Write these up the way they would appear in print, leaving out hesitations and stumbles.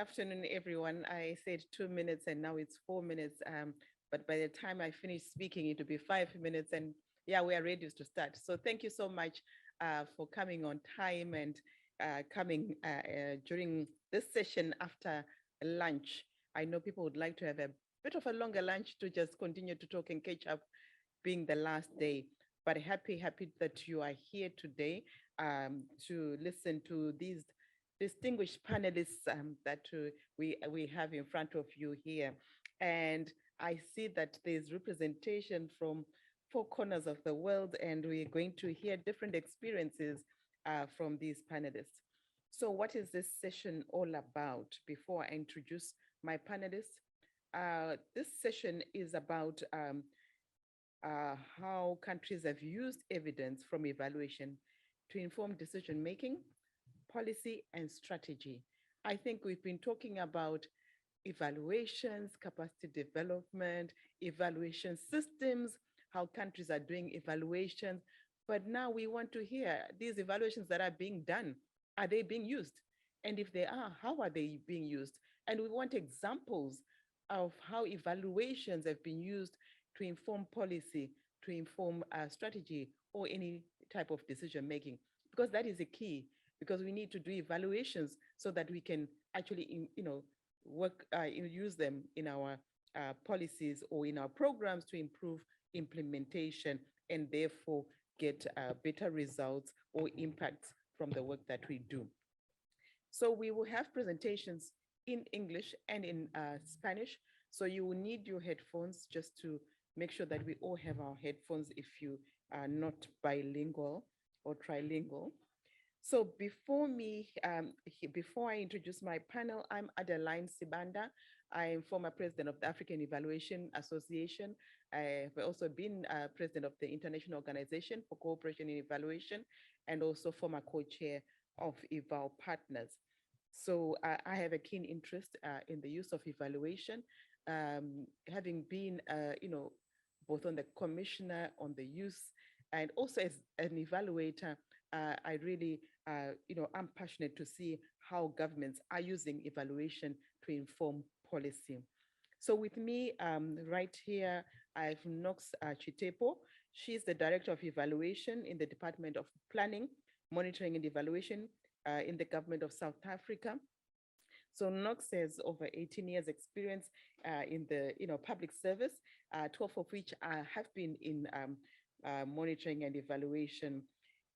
afternoon, everyone. I said 2 minutes and now it's 4 minutes. But by the time I finish speaking, it will be 5 minutes. And yeah, we are ready to start. So thank you so much for coming on time and coming during this session after lunch. I know people would like to have a bit of a longer lunch to just continue to talk and catch up, being the last day. But happy that you are here today to listen to these distinguished panelists that we have in front of you here. And I see that there's representation from four corners of the world, and we're going to hear different experiences from these panelists. So what is this session all about? Before I introduce my panelists, this session is about how countries have used evidence from evaluation to inform decision-making, policy, and strategy. I think we've been talking about evaluations, capacity development, evaluation systems, how countries are doing evaluations. But now we want to hear these evaluations that are being done. Are they being used? And if they are, how are they being used? And we want examples of how evaluations have been used to inform policy, to inform strategy, or any type of decision making, because that is a key. Because we need to do evaluations so that we can actually, work, use them in our policies or in our programs to improve implementation and therefore get better results or impacts from the work that we do. So we will have presentations in English and in Spanish. So you will need your headphones just to make sure that we all have our headphones if you are not bilingual or trilingual. So before I introduce my panel, I'm Adeline Sibanda. I'm former president of the African Evaluation Association. I've also been president of the International Organization for Cooperation in Evaluation and also former co-chair of Eval Partners. So I have a keen interest in the use of evaluation, having been, both on the commissioner on the use and also as an evaluator. I really, I'm passionate to see how governments are using evaluation to inform policy. So with me right here, I have Nox Chitepo. She's the Director of Evaluation in the Department of Planning, Monitoring and Evaluation in the government of South Africa. So Nox has over 18 years experience in the public service, 12 of which have been in monitoring and evaluation.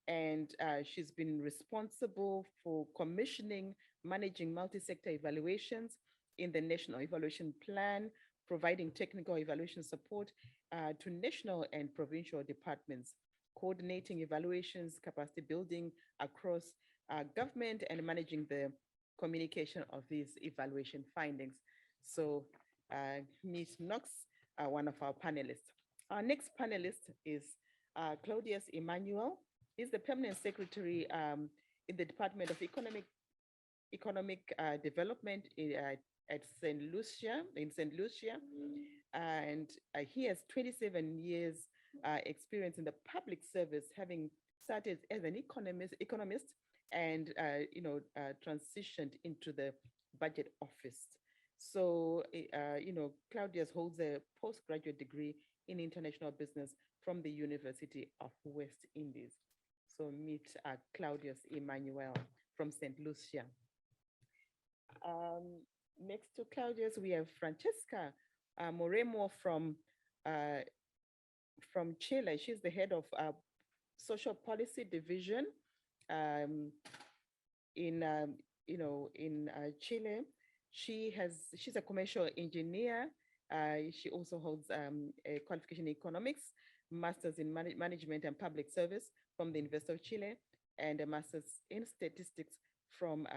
And she's been responsible for commissioning, managing multi-sector evaluations in the National Evaluation Plan, providing technical evaluation support to national and provincial departments, coordinating evaluations, capacity building across government, and managing the communication of these evaluation findings. So Ms. Knox, one of our panelists. Our next panelist is Claudius Emmanuel. He's the permanent secretary in the Department of Economic Development at St. Lucia, and he has 27 years experience in the public service, having started as an economist and transitioned into the budget office. So Claudius holds a postgraduate degree in international business from the University of West Indies. So meet Claudius Emmanuel from St. Lucia. Next to Claudius, we have Francesca Moremo from Chile. She's the head of social policy division in Chile. She's a commercial engineer. She also holds a qualification in economics, master's in management and public service from the University of Chile, and a master's in statistics from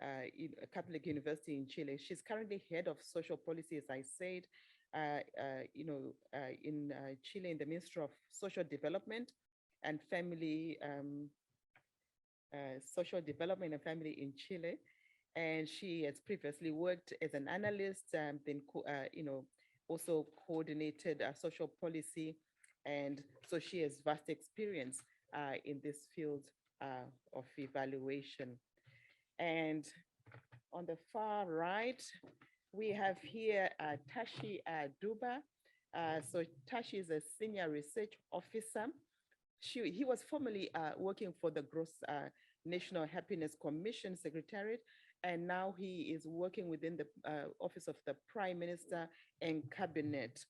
a Catholic University in Chile. She's currently head of social policy, as I said, in Chile, in the Ministry of Social Development and Family, in Chile. And she has previously worked as an analyst, then also coordinated social policy, and so she has vast experience in this field of evaluation. And On the far right, we have here Tashi Duba. So Tashi is a senior research officer. He was formerly working for the Gross National Happiness Commission Secretariat, and now he is working within the Office of the Prime Minister and Cabinet.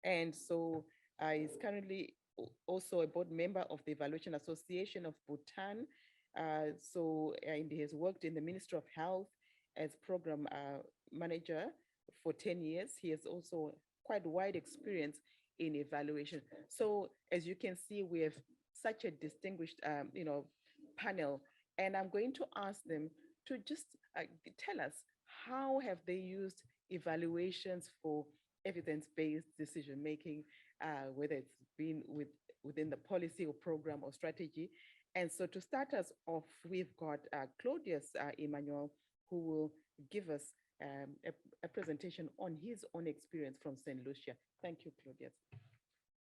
And so he's currently also a board member of the Evaluation Association of Bhutan. And he has worked in the Ministry of Health as program manager for 10 years. He has also quite wide experience in evaluation. So as you can see, we have such a distinguished, panel, and I'm going to ask them to just tell us how have they used evaluations for evidence-based decision-making, whether it's been within the policy or program or strategy. And so to start us off, we've got Claudius Emmanuel, who will give us a presentation on his own experience from St. Lucia. Thank you, Claudius.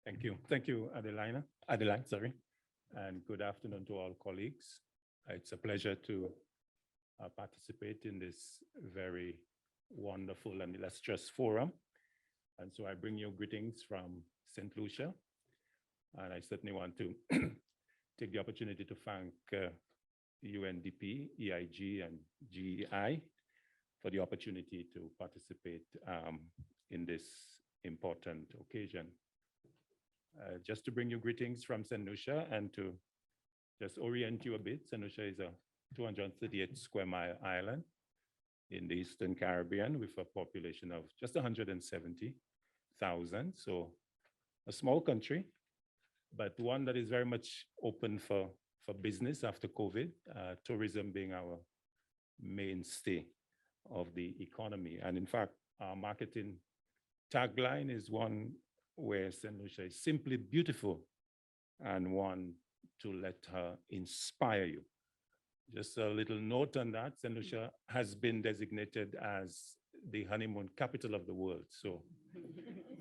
Thank you. Thank you, Adeline, sorry. And good afternoon to all colleagues. It's a pleasure to participate in this very wonderful and illustrious forum. And so I bring you greetings from St. Lucia. And I certainly want to take the opportunity to thank UNDP, EIG, and GEI for the opportunity to participate in this important occasion. Just to bring you greetings from St. Lucia and to just orient you a bit, St. Lucia is a 238 square mile island in the Eastern Caribbean with a population of just 170,000. So a small country, but one that is very much open for business after COVID, tourism being our mainstay of the economy. And in fact, our marketing tagline is one where St. Lucia is simply beautiful and one to let her inspire you. Just a little note on that, St. Lucia has been designated as the honeymoon capital of the world. So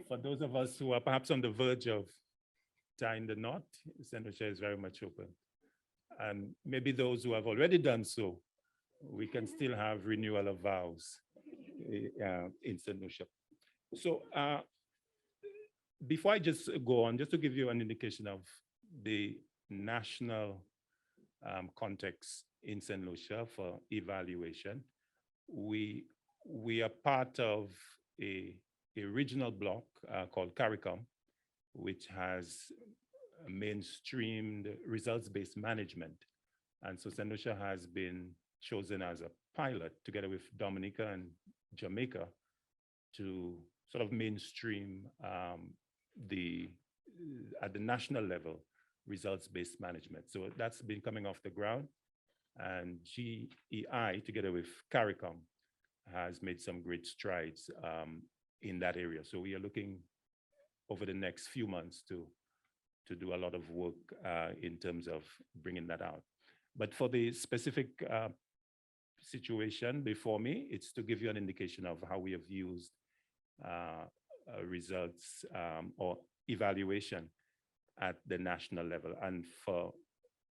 for those of us who are perhaps on the verge of tying the knot, St. Lucia is very much open. And maybe those who have already done so, we can still have renewal of vows in St. Lucia. So before I just go on, just to give you an indication of the national context in St. Lucia for evaluation, we are part of a regional bloc called CARICOM, which has mainstreamed results-based management. And so St. Lucia has been chosen as a pilot together with Dominica and Jamaica to sort of mainstream at the national level results-based management. So that's been coming off the ground, and GEI together with CARICOM has made some great strides in that area. So we are looking over the next few months to do a lot of work in terms of bringing that out. But for the specific situation before me, it's to give you an indication of how we have used results or evaluation at the national level. And for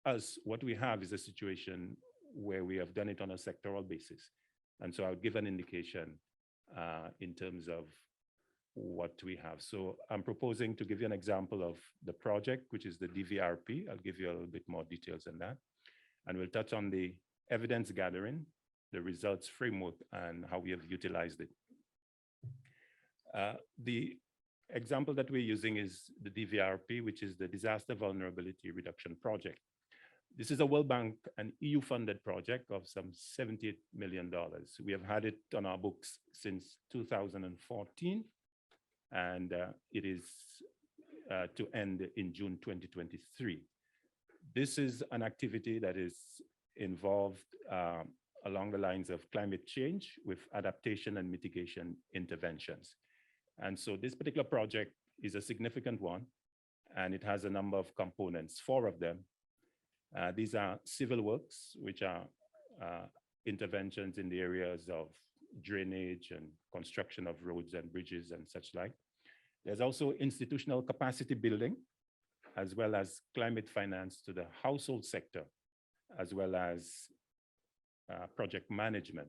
us, what we have is a situation where we have done it on a sectoral basis. And so I'll give an indication in terms of what we have. So I'm proposing to give you an example of the project, which is the DVRP. I'll give you a little bit more details on that. And we'll touch on the evidence gathering, the results framework, and how we have utilized it. The example that we're using is the DVRP, which is the Disaster Vulnerability Reduction Project. This is a World Bank and EU-funded project of some $78 million. We have had it on our books since 2014, and it is to end in June 2023. This is an activity that is involved along the lines of climate change with adaptation and mitigation interventions. And so this particular project is a significant one, and it has a number of components, 4 of them. These are civil works, which are interventions in the areas of drainage and construction of roads and bridges and such like. There's also institutional capacity building, as well as climate finance to the household sector, as well as project management.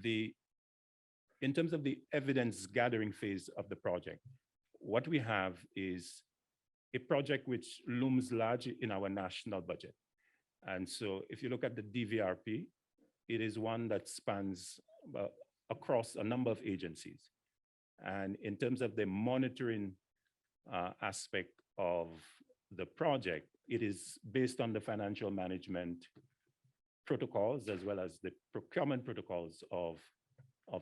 In terms of the evidence gathering phase of the project, what we have is a project which looms large in our national budget. And so if you look at the DVRP, it is one that spans across a number of agencies. And in terms of the monitoring aspect of the project, it is based on the financial management protocols as well as the procurement protocols of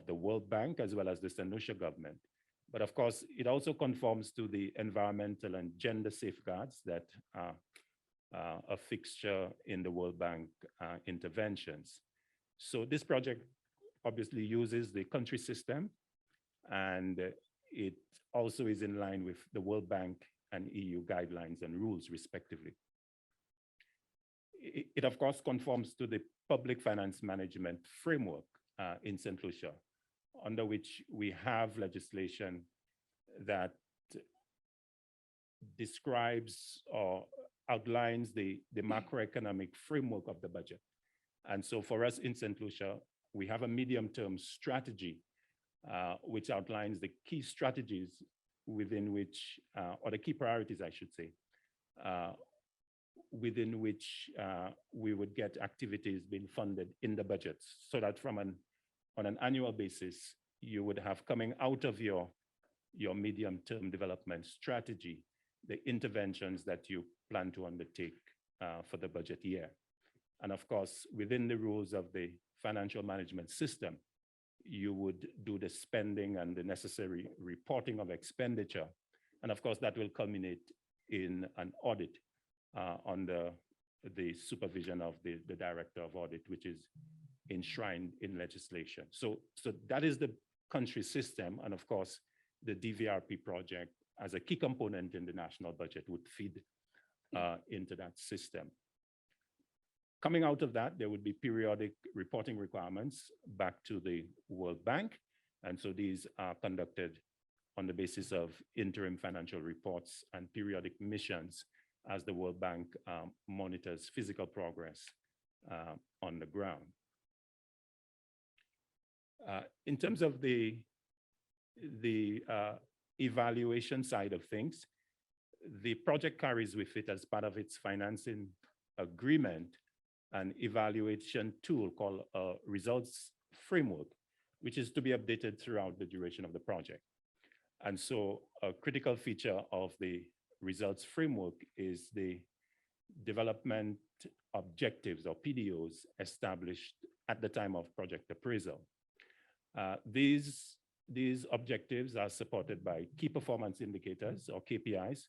the World Bank as well as the St. Lucia government. But of course, it also conforms to the environmental and gender safeguards that are a fixture in the World Bank interventions. So this project obviously uses the country system, and it also is in line with the World Bank and EU guidelines and rules respectively. It of course conforms to the public finance management framework in St. Lucia, under which we have legislation that describes or outlines the macroeconomic framework of the budget. And so for us in St. Lucia, we have a medium-term strategy which outlines the key strategies within which, or the key priorities, I should say, within which we would get activities being funded in the budgets, so that on an annual basis, you would have coming out of your medium-term development strategy, the interventions that you plan to undertake for the budget year. And of course, within the rules of the financial management system, you would do the spending and the necessary reporting of expenditure. And of course, that will culminate in an audit under the supervision of the Director of Audit, which is enshrined in legislation. So that is the country system. And of course, the DVRP project as a key component in the national budget would feed into that system. Coming out of that, there would be periodic reporting requirements back to the World Bank. And so these are conducted on the basis of interim financial reports and periodic missions as the World Bank monitors physical progress on the ground. In terms of the evaluation side of things, the project carries with it as part of its financing agreement an evaluation tool called a results framework, which is to be updated throughout the duration of the project. And so a critical feature of the results framework is the development objectives or PDOs established at the time of project appraisal. These objectives are supported by key performance indicators or KPIs,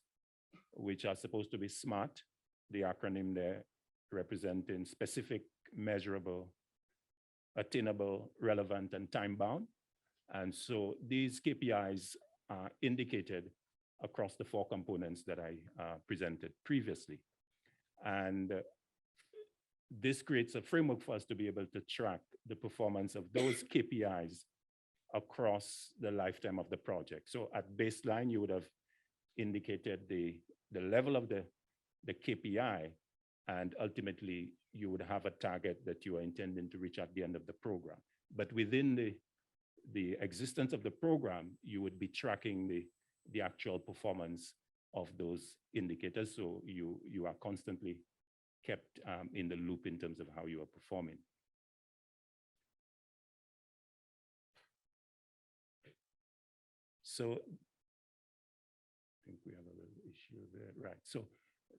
which are supposed to be SMART, the acronym there representing specific, measurable, attainable, relevant, and time-bound. And so these KPIs are indicated across the 4 components that I presented previously. And this creates a framework for us to be able to track the performance of those KPIs across the lifetime of the project. So at baseline, you would have indicated the level of the KPI, and ultimately you would have a target that you are intending to reach at the end of the program. But within the existence of the program, you would be tracking the actual performance of those indicators. So you are constantly kept in the loop in terms of how you are performing. So I think we have a little issue there, right? So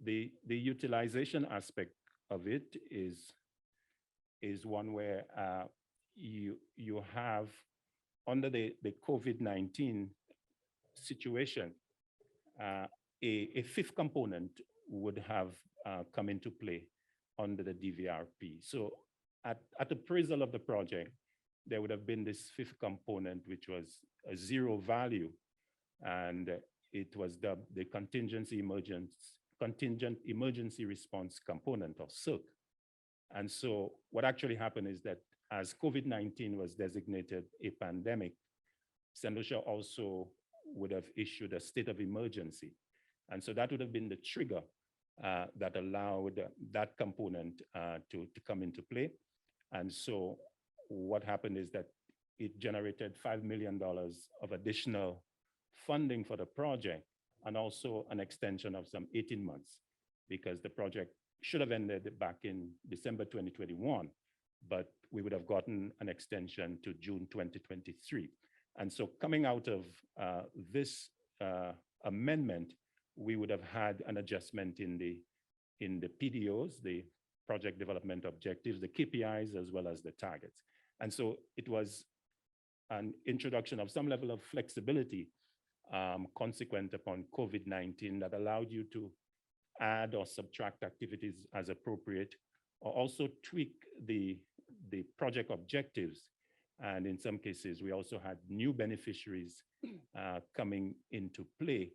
the utilization aspect of it is one where you have, under the COVID-19 situation, a 5th component would have come into play under the DVRP. So at appraisal of the project, there would have been this 5th component, which was a 0 value, and it was dubbed the contingent emergency response component, or CERC. And so what actually happened is that as COVID-19 was designated a pandemic, St. Lucia also would have issued a state of emergency. And so that would have been the trigger that allowed that component to come into play. And so what happened is that it generated $5 million of additional funding for the project, and also an extension of some 18 months, because the project should have ended back in December 2021, but we would have gotten an extension to June 2023. And so coming out of this amendment, we would have had an adjustment in the PDOs, the project development objectives, the KPIs, as well as the targets. And so it was an introduction of some level of flexibility consequent upon COVID-19 that allowed you to add or subtract activities as appropriate, or also tweak the project objectives. And in some cases, we also had new beneficiaries coming into play.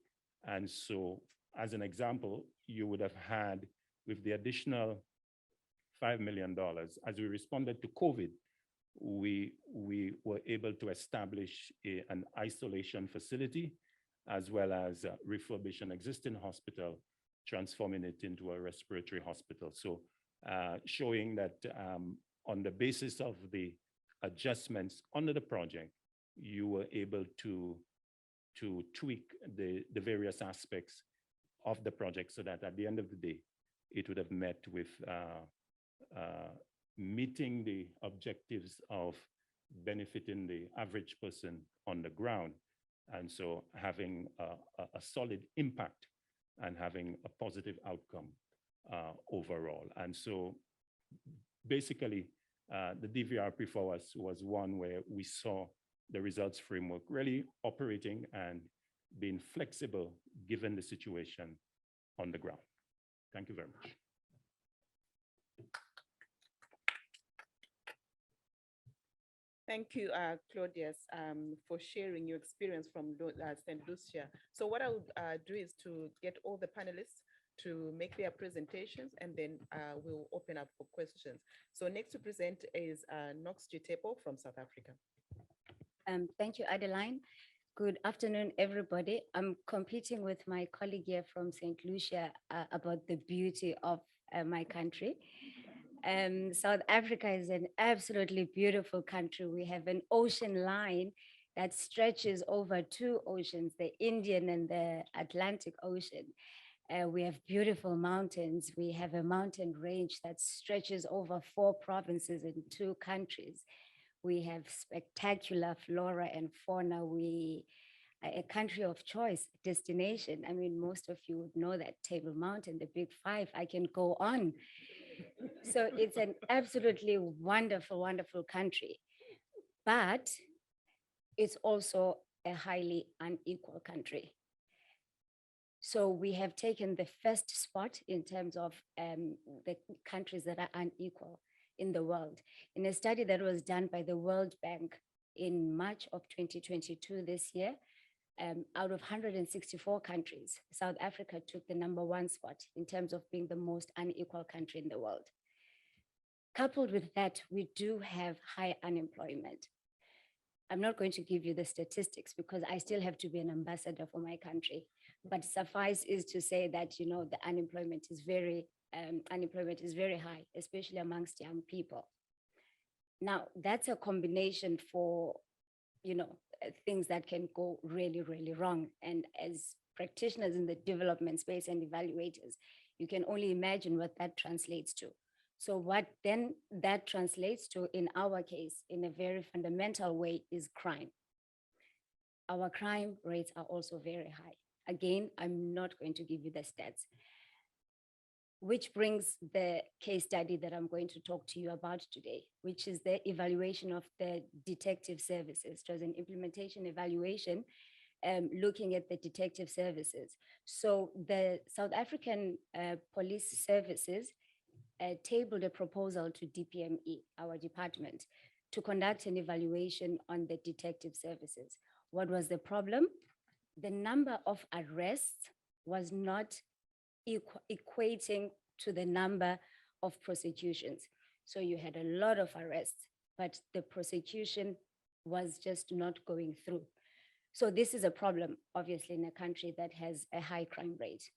And so as an example, you would have had, with the additional $5 million, as we responded to COVID, we were able to establish an isolation facility, as well as refurbish an existing hospital, transforming it into a respiratory hospital. So showing that on the basis of the adjustments under the project, you were able to tweak the various aspects of the project so that at the end of the day, it would have met with meeting the objectives of benefiting the average person on the ground. And so having a solid impact and having a positive outcome overall. And so basically, the DVRP for us was one where we saw the results framework really operating and being flexible given the situation on the ground. Thank you very much. Thank you, Claudius, for sharing your experience from St. Lucia. So what I would do is to get all the panelists to make their presentations, and then we'll open up for questions. So next to present is Knox Jitepo from South Africa. Thank you, Adeline. Good afternoon, everybody. I'm competing with my colleague here from St. Lucia about the beauty of my country. South Africa is an absolutely beautiful country. We have an ocean line that stretches over two oceans, the Indian and the Atlantic Ocean. We have beautiful mountains. We have a mountain range that stretches over 4 provinces in 2 countries. We have spectacular flora and fauna. We are a country of choice, destination. I mean, most of you would know that Table Mountain, the Big Five, I can go on. So it's an absolutely wonderful, wonderful country. But it's also a highly unequal country. So we have taken the first spot in terms of the countries that are unequal in the world. In a study that was done by the World Bank in March of 2022 this year, out of 164 countries, South Africa took the #1 spot in terms of being the most unequal country in the world. Coupled with that, we do have high unemployment. I'm not going to give you the statistics because I still have to be an ambassador for my country. But suffice is to say that, you know, the unemployment is very high, especially amongst young people. Now, that's a combination for, you know, things that can go really, really wrong. And as practitioners in the development space and evaluators, you can only imagine what that translates to. So what then that translates to, in our case, in a very fundamental way, is crime. Our crime rates are also very high. Again, I'm not going to give you the stats, which brings the case study that I'm going to talk to you about today, which is the evaluation of the detective services. It was an implementation evaluation looking at the detective services. So the South African Police Services tabled a proposal to DPME, our department, to conduct an evaluation on the detective services. What was the problem? The number of arrests was not equating to the number of prosecutions. So you had a lot of arrests, but the prosecution was just not going through. So this is a problem, obviously, in a country that has a high crime rate.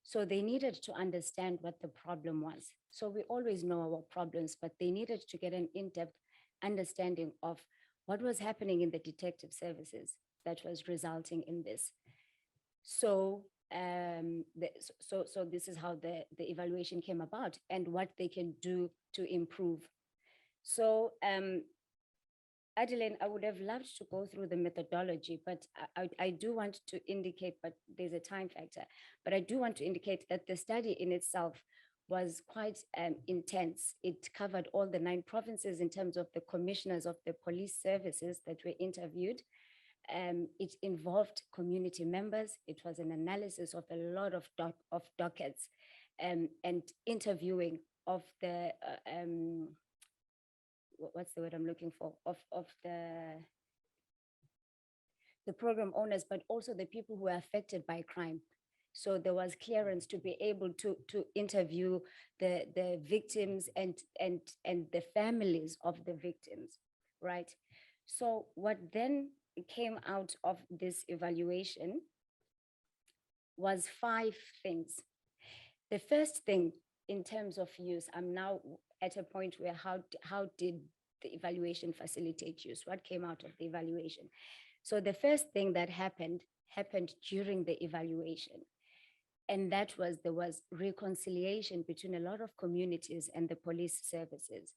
So they needed to understand what the problem was. So we always know our problems, but they needed to get an in-depth understanding of what was happening in the detective services that was resulting in this. So so this is how the evaluation came about and what they can do to improve. So Adeline, I would have loved to go through the methodology, but I do want to indicate, but there's a time factor, but I do want to indicate that the study in itself was quite intense. It covered all the 9 provinces in terms of the commissioners of the police services that were interviewed. It involved community members. It was an analysis of a lot of dockets and interviewing of the what's the word I'm looking for, of the program owners, but also the people who are affected by crime. So there was clearance to be able to interview the victims and the families of the victims, right? So what then came out of this evaluation was 5 things. The first thing in terms of use, I'm now at a point where how did the evaluation facilitate use? What came out of the evaluation? So the first thing that happened during the evaluation. And that was, there was reconciliation between a lot of communities and the police services.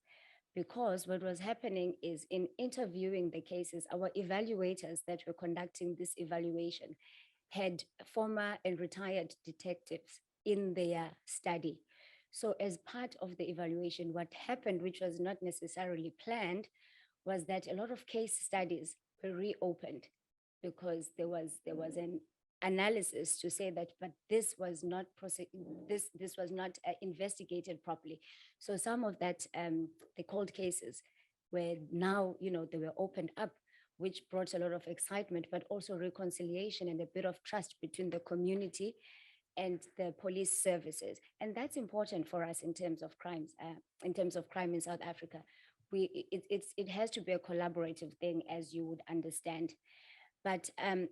Because what was happening is in interviewing the cases, our evaluators that were conducting this evaluation had former and retired detectives in their study. So as part of the evaluation, what happened, which was not necessarily planned, was that a lot of case studies were reopened because there was an analysis to say that, but this was not this was not investigated properly. So some of that the cold cases were now, they were opened up, which brought a lot of excitement, but also reconciliation and a bit of trust between the community and the police services. And that's important for us in terms of crimes, in terms of crime in South Africa. It has to be a collaborative thing, as you would understand. But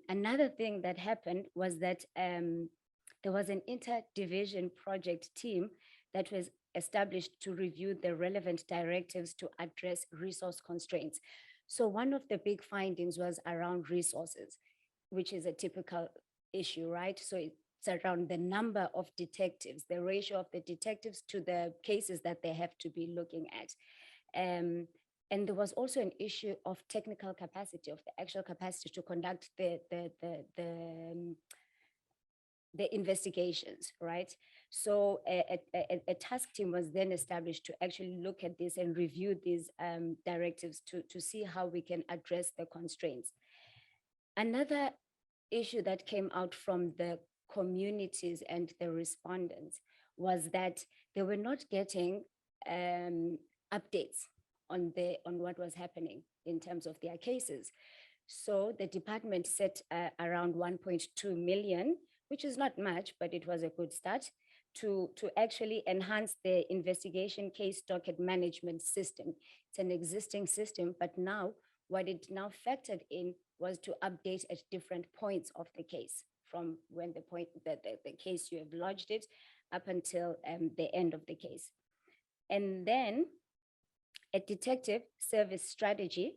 another thing that happened was that there was an interdivision project team that was established to review the relevant directives to address resource constraints. So one of the big findings was around resources, which is a typical issue, right? So it's around the number of detectives, the ratio of the detectives to the cases that they have to be looking at. And there was also an issue of technical capacity, of the actual capacity to conduct the investigations, right? So a task team was then established to actually look at this and review these directives to see how we can address the constraints. Another issue that came out from the communities and the respondents was that they were not getting updates on what was happening in terms of their cases. So the department set around 1.2 million, which is not much, but it was a good start to actually enhance the investigation case docket management system. It's an existing system, but now what it now factored in was to update at different points of the case, from when the point that the case you have lodged it up until the end of the case. And then a detective service strategy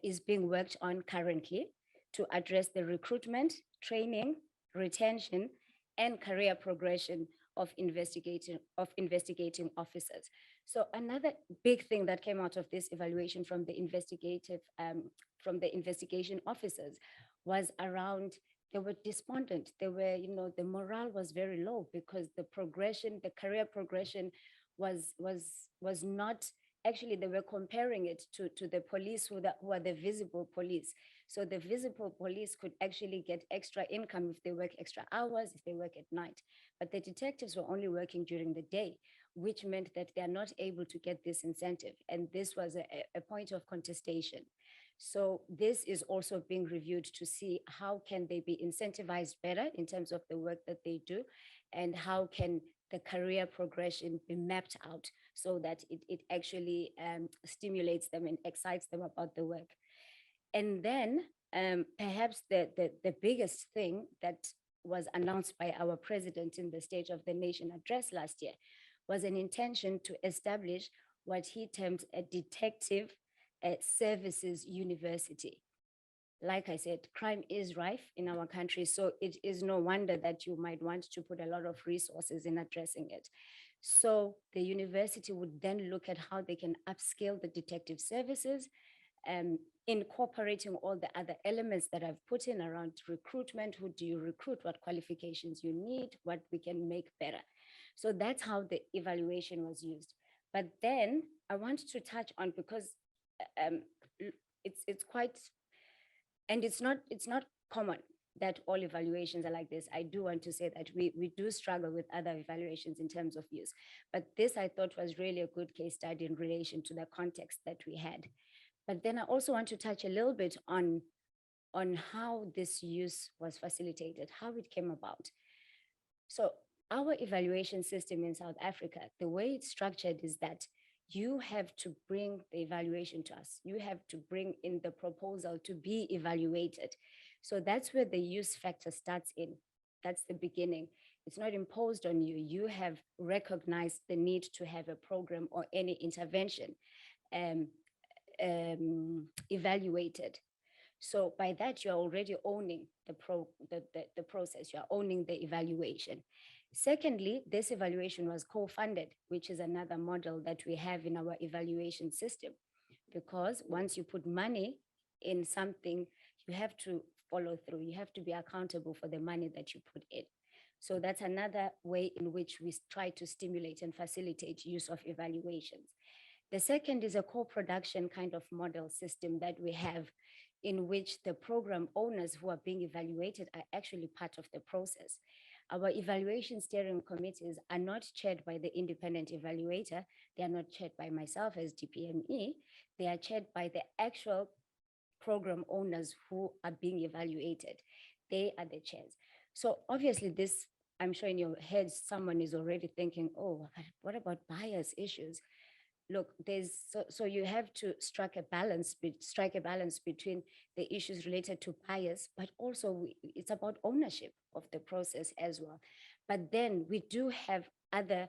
is being worked on currently to address the recruitment, training, retention, and career progression of investigating officers. So another big thing that came out of this evaluation from the investigation officers was around, they were despondent. They were, the morale was very low because the progression, the career progression was not. Actually, they were comparing it to the police who are the visible police. So the visible police could actually get extra income if they work extra hours, if they work at night. But the detectives were only working during the day, which meant that they are not able to get this incentive. And this was a point of contestation. So this is also being reviewed to see how can they be incentivized better in terms of the work that they do, and how can the career progression be mapped out so that it actually stimulates them and excites them about the work. And then perhaps the biggest thing that was announced by our president in the State of the Nation address last year was an intention to establish what he termed a detective services university. Like I said, crime is rife in our country, so it is no wonder that you might want to put a lot of resources in addressing it. So the university would then look at how they can upscale the detective services, incorporating all the other elements that I've put in around recruitment. Who do you recruit? What qualifications you need? What we can make better? So that's how the evaluation was used. But then I want to touch on, because it's quite, and it's not common that all evaluations are like this. I do want to say that we do struggle with other evaluations in terms of use, but this I thought was really a good case study in relation to the context that we had. But then I also want to touch a little bit on how this use was facilitated, how it came about. So our evaluation system in South Africa, the way it's structured is that you have to bring the evaluation to us. You have to bring in the proposal to be evaluated. So that's where the use factor starts in. That's the beginning. It's not imposed on you. You have recognized the need to have a program or any intervention evaluated. So by that, you're already owning the process. You're owning the evaluation. Secondly, this evaluation was co-funded, which is another model that we have in our evaluation system, because once you put money in something, you have to follow through. You have to be accountable for the money that you put in. So that's another way in which we try to stimulate and facilitate use of evaluations. The second is a co-production kind of model system that we have, in which the program owners who are being evaluated are actually part of the process. Our evaluation steering committees are not chaired by the independent evaluator. They are not chaired by myself as DPME. They are chaired by the actual program owners who are being evaluated. They are the chairs. So obviously this, I'm sure in your heads, someone is already thinking, oh, what about bias issues? Look, so you have to strike a balance between the issues related to bias, but also it's about ownership of the process as well. But then we do have other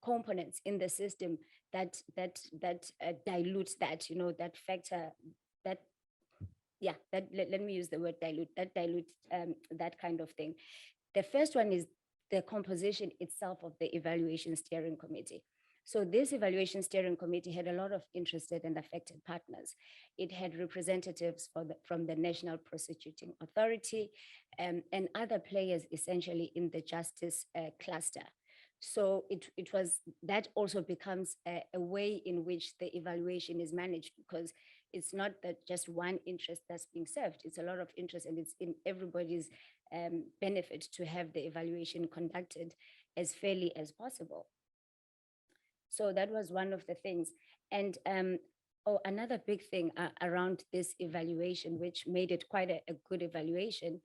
components in the system that dilute that, that factor, that, yeah, let me use the word dilute, that kind of thing. The first one is the composition itself of the evaluation steering committee. So this evaluation steering committee had a lot of interested and affected partners. It had representatives from the National Prosecuting Authority and other players essentially in the justice cluster. So it was, that also becomes a way in which the evaluation is managed, because it's not that just one interest that's being served, it's a lot of interest, and it's in everybody's benefit to have the evaluation conducted as fairly as possible. So that was one of the things. And another big thing around this evaluation, which made it quite a good evaluation,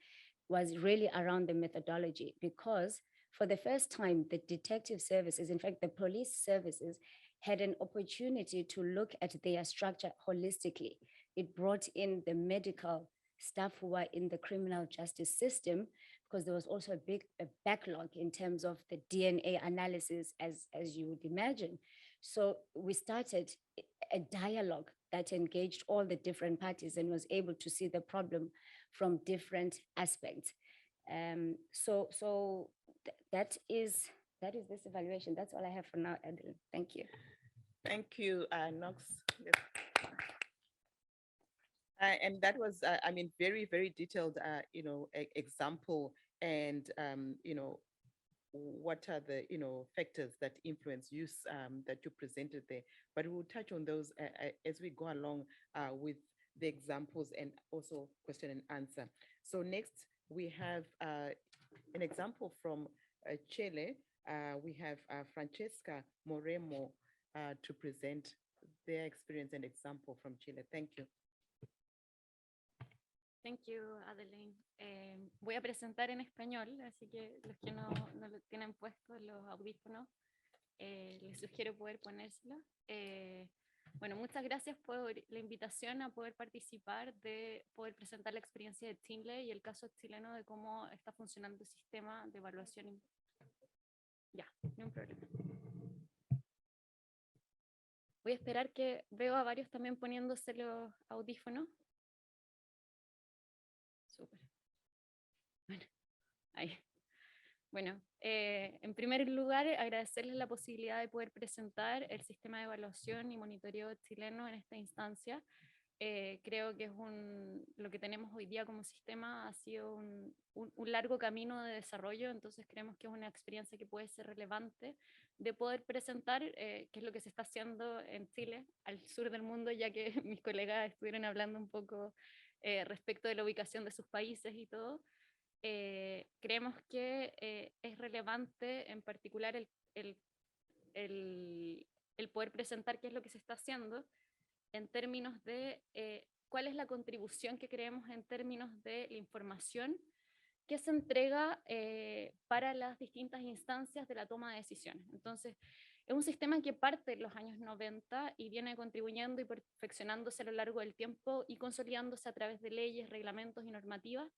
was really around the methodology, because for the first time, the detective services, in fact, the police services, had an opportunity to look at their structure holistically. It brought in the medical staff who were in the criminal justice system, because there was also a backlog in terms of the DNA analysis, as you would imagine. So we started a dialogue that engaged all the different parties and was able to see the problem from different aspects. So that is this evaluation. That's all I have for now, Adeline. Thank you. Thank you, Knox. And that was, I mean, very, very detailed, example, and, what are the, factors that influence use that you presented there. But we'll touch on those as we go along with the examples and also question and answer. So next, we have an example from Chile. We have Francesca Moremo to present their experience and example from Chile. Thank you. Thank you, Adeline. Voy a presentar en español, así que los que no lo tienen puestos los audífonos, les sugiero poder ponérselo. Bueno, muchas gracias por la invitación a poder participar, de poder presentar la experiencia de Chile y el caso chileno de cómo está funcionando el sistema de evaluación. Ya, no hay problema. Voy a esperar que veo a varios también poniéndose los audífonos. Súper. Bueno, ahí. Bueno, en primer lugar, agradecerles la posibilidad de poder presentar el sistema de evaluación y monitoreo chileno en esta instancia. Creo que es lo que tenemos hoy día como sistema ha sido un largo camino de desarrollo, entonces creemos que es una experiencia que puede ser relevante de poder presentar qué es lo que se está haciendo en Chile, al sur del mundo, ya que mis colegas estuvieron hablando un poco respecto de la ubicación de sus países y todo. Creemos que es relevante en particular el poder presentar qué es lo que se está haciendo en términos de cuál es la contribución que creemos en términos de la información que se entrega para las distintas instancias de la toma de decisiones. Entonces, es un sistema que parte en los años 90 y viene contribuyendo y perfeccionándose a lo largo del tiempo y consolidándose a través de leyes, reglamentos y normativas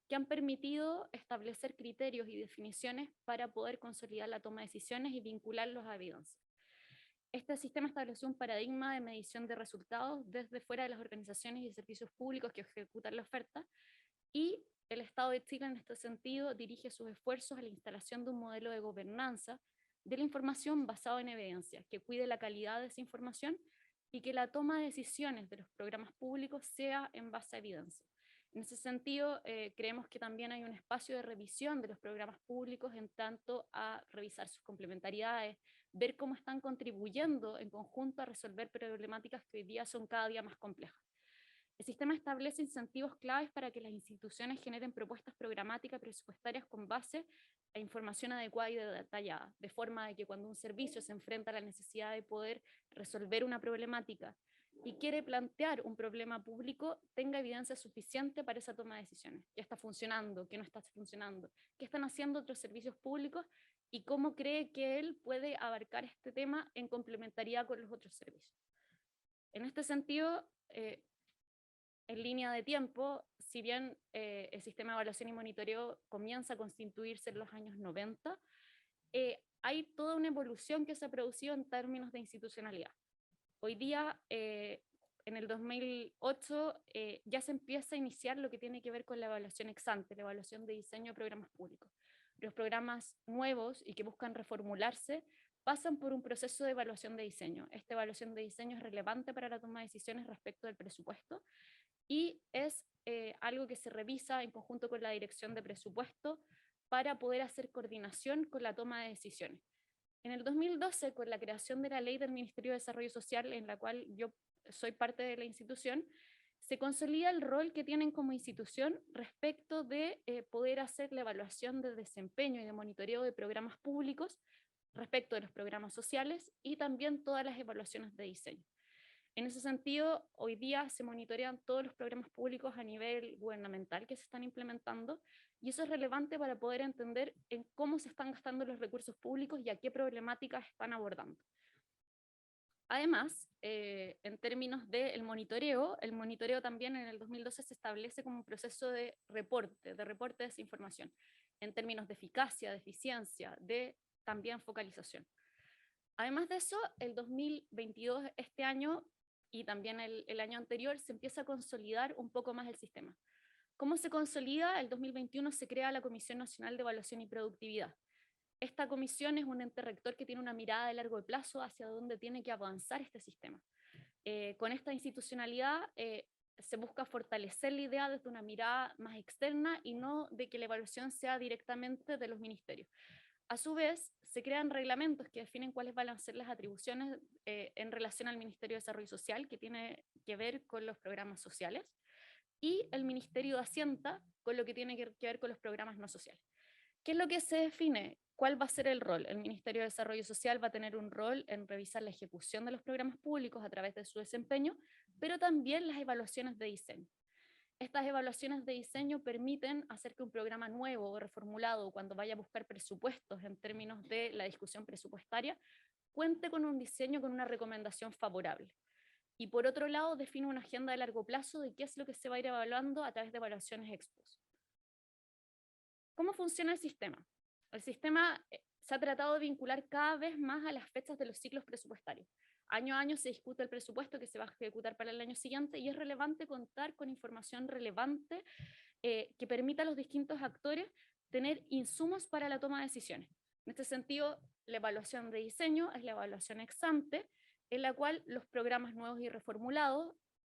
que han permitido establecer criterios y definiciones para poder consolidar la toma de decisiones y vincularlos a evidencia. Este sistema estableció un paradigma de medición de resultados desde fuera de las organizaciones y servicios públicos que ejecutan la oferta, y el Estado de Chile en este sentido dirige sus esfuerzos a la instalación de un modelo de gobernanza de la información basado en evidencia, que cuide la calidad de esa información y que la toma de decisiones de los programas públicos sea en base a evidencia. En ese sentido, creemos que también hay un espacio de revisión de los programas públicos en tanto a revisar sus complementariedades, ver cómo están contribuyendo en conjunto a resolver problemáticas que hoy día son cada día más complejas. El sistema establece incentivos claves para que las instituciones generen propuestas programáticas y presupuestarias con base a información adecuada y detallada, de forma de que cuando un servicio se enfrenta a la necesidad de poder resolver una problemática y quiere plantear un problema público, tenga evidencia suficiente para esa toma de decisiones. ¿Qué está funcionando? ¿Qué no está funcionando? ¿Qué están haciendo otros servicios públicos? ¿Y cómo cree que él puede abarcar este tema en complementariedad con los otros servicios? En este sentido, en línea de tiempo, si bien el sistema de evaluación y monitoreo comienza a constituirse en los años 90, hay toda una evolución que se ha producido en términos de institucionalidad. Hoy día, en el 2008, ya se empieza a iniciar lo que tiene que ver con la evaluación ex ante, la evaluación de diseño de programas públicos. Los programas nuevos y que buscan reformularse pasan por un proceso de evaluación de diseño. Esta evaluación de diseño es relevante para la toma de decisiones respecto del presupuesto y es algo que se revisa en conjunto con la dirección de presupuesto para poder hacer coordinación con la toma de decisiones. En el 2012, con la creación de la ley del Ministerio de Desarrollo Social, en la cual yo soy parte de la institución, se consolida el rol que tienen como institución respecto de poder hacer la evaluación de desempeño y de monitoreo de programas públicos respecto de los programas sociales y también todas las evaluaciones de diseño. En ese sentido, hoy día se monitorean todos los programas públicos a nivel gubernamental que se están implementando, y eso es relevante para poder entender en cómo se están gastando los recursos públicos y a qué problemáticas están abordando. Además, en términos del monitoreo, el monitoreo también en el 2012 se establece como un proceso de reporte de esa información, en términos de eficacia, de eficiencia, de también focalización. Además de eso, el 2022, este año, y también el año anterior, se empieza a consolidar un poco más el sistema. ¿Cómo se consolida? El 2021 se crea la Comisión Nacional de Evaluación y Productividad. Esta comisión es un ente rector que tiene una mirada de largo plazo hacia dónde tiene que avanzar este sistema. Con esta institucionalidad se busca fortalecer la idea desde una mirada más externa y no de que la evaluación sea directamente de los ministerios. A su vez, se crean reglamentos que definen cuáles van a ser las atribuciones en relación al Ministerio de Desarrollo Social, que tiene que ver con los programas sociales, y el Ministerio de Hacienda, con lo que tiene que ver con los programas no sociales. ¿Qué es lo que se define? ¿Cuál va a ser el rol? El Ministerio de Desarrollo Social va a tener un rol en revisar la ejecución de los programas públicos a través de su desempeño, pero también las evaluaciones de diseño. Estas evaluaciones de diseño permiten hacer que un programa nuevo o reformulado, cuando vaya a buscar presupuestos en términos de la discusión presupuestaria, cuente con un diseño con una recomendación favorable. y por otro lado define una agenda de largo plazo de qué es lo que se va a ir evaluando a través de evaluaciones ex post. ¿Cómo funciona el sistema? El sistema se ha tratado de vincular cada vez más a las fechas de los ciclos presupuestarios. Año a año se discute el presupuesto que se va a ejecutar para el año siguiente y es relevante contar con información relevante que permita a los distintos actores tener insumos para la toma de decisiones. En este sentido, la evaluación de diseño es la evaluación ex ante, en la cual los programas nuevos y reformulados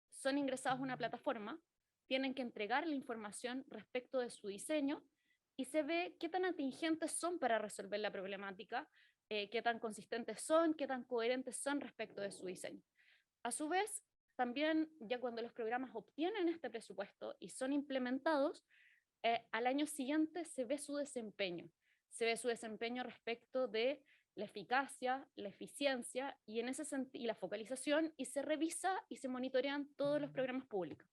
son ingresados a una plataforma, tienen que entregar la información respecto de su diseño y se ve qué tan atingentes son para resolver la problemática, qué tan consistentes son, qué tan coherentes son respecto de su diseño. A su vez, también ya cuando los programas obtienen este presupuesto y son implementados, al año siguiente se ve su desempeño. Se ve su desempeño respecto de la eficacia, la eficiencia y, en ese y la focalización, y se revisa y se monitorean todos los programas públicos.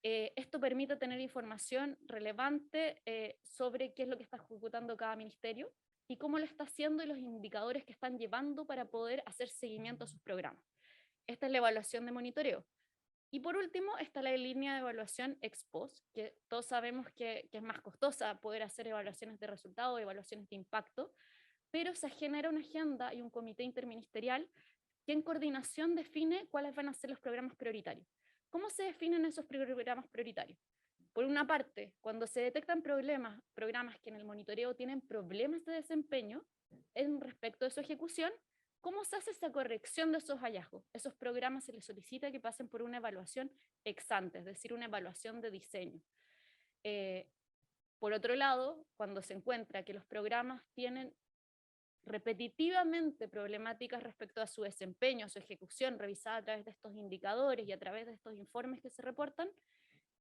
Esto permite tener información relevante sobre qué es lo que está ejecutando cada ministerio y cómo lo está haciendo y los indicadores que están llevando para poder hacer seguimiento a sus programas. Esta es la evaluación de monitoreo. Y por último está la línea de evaluación ex post, que todos sabemos que es más costosa poder hacer evaluaciones de resultado, evaluaciones de impacto, pero se genera una agenda y un comité interministerial que en coordinación define cuáles van a ser los programas prioritarios. ¿Cómo se definen esos programas prioritarios? Por una parte, cuando se detectan programas que en el monitoreo tienen problemas de desempeño en respecto de su ejecución, ¿cómo se hace esa corrección de esos hallazgos? Esos programas se les solicita que pasen por una evaluación ex ante, es decir, una evaluación de diseño. Por otro lado, cuando se encuentra que los programas tienen repetitivamente problemáticas respecto a su desempeño, a su ejecución, revisada a través de estos indicadores y a través de estos informes que se reportan,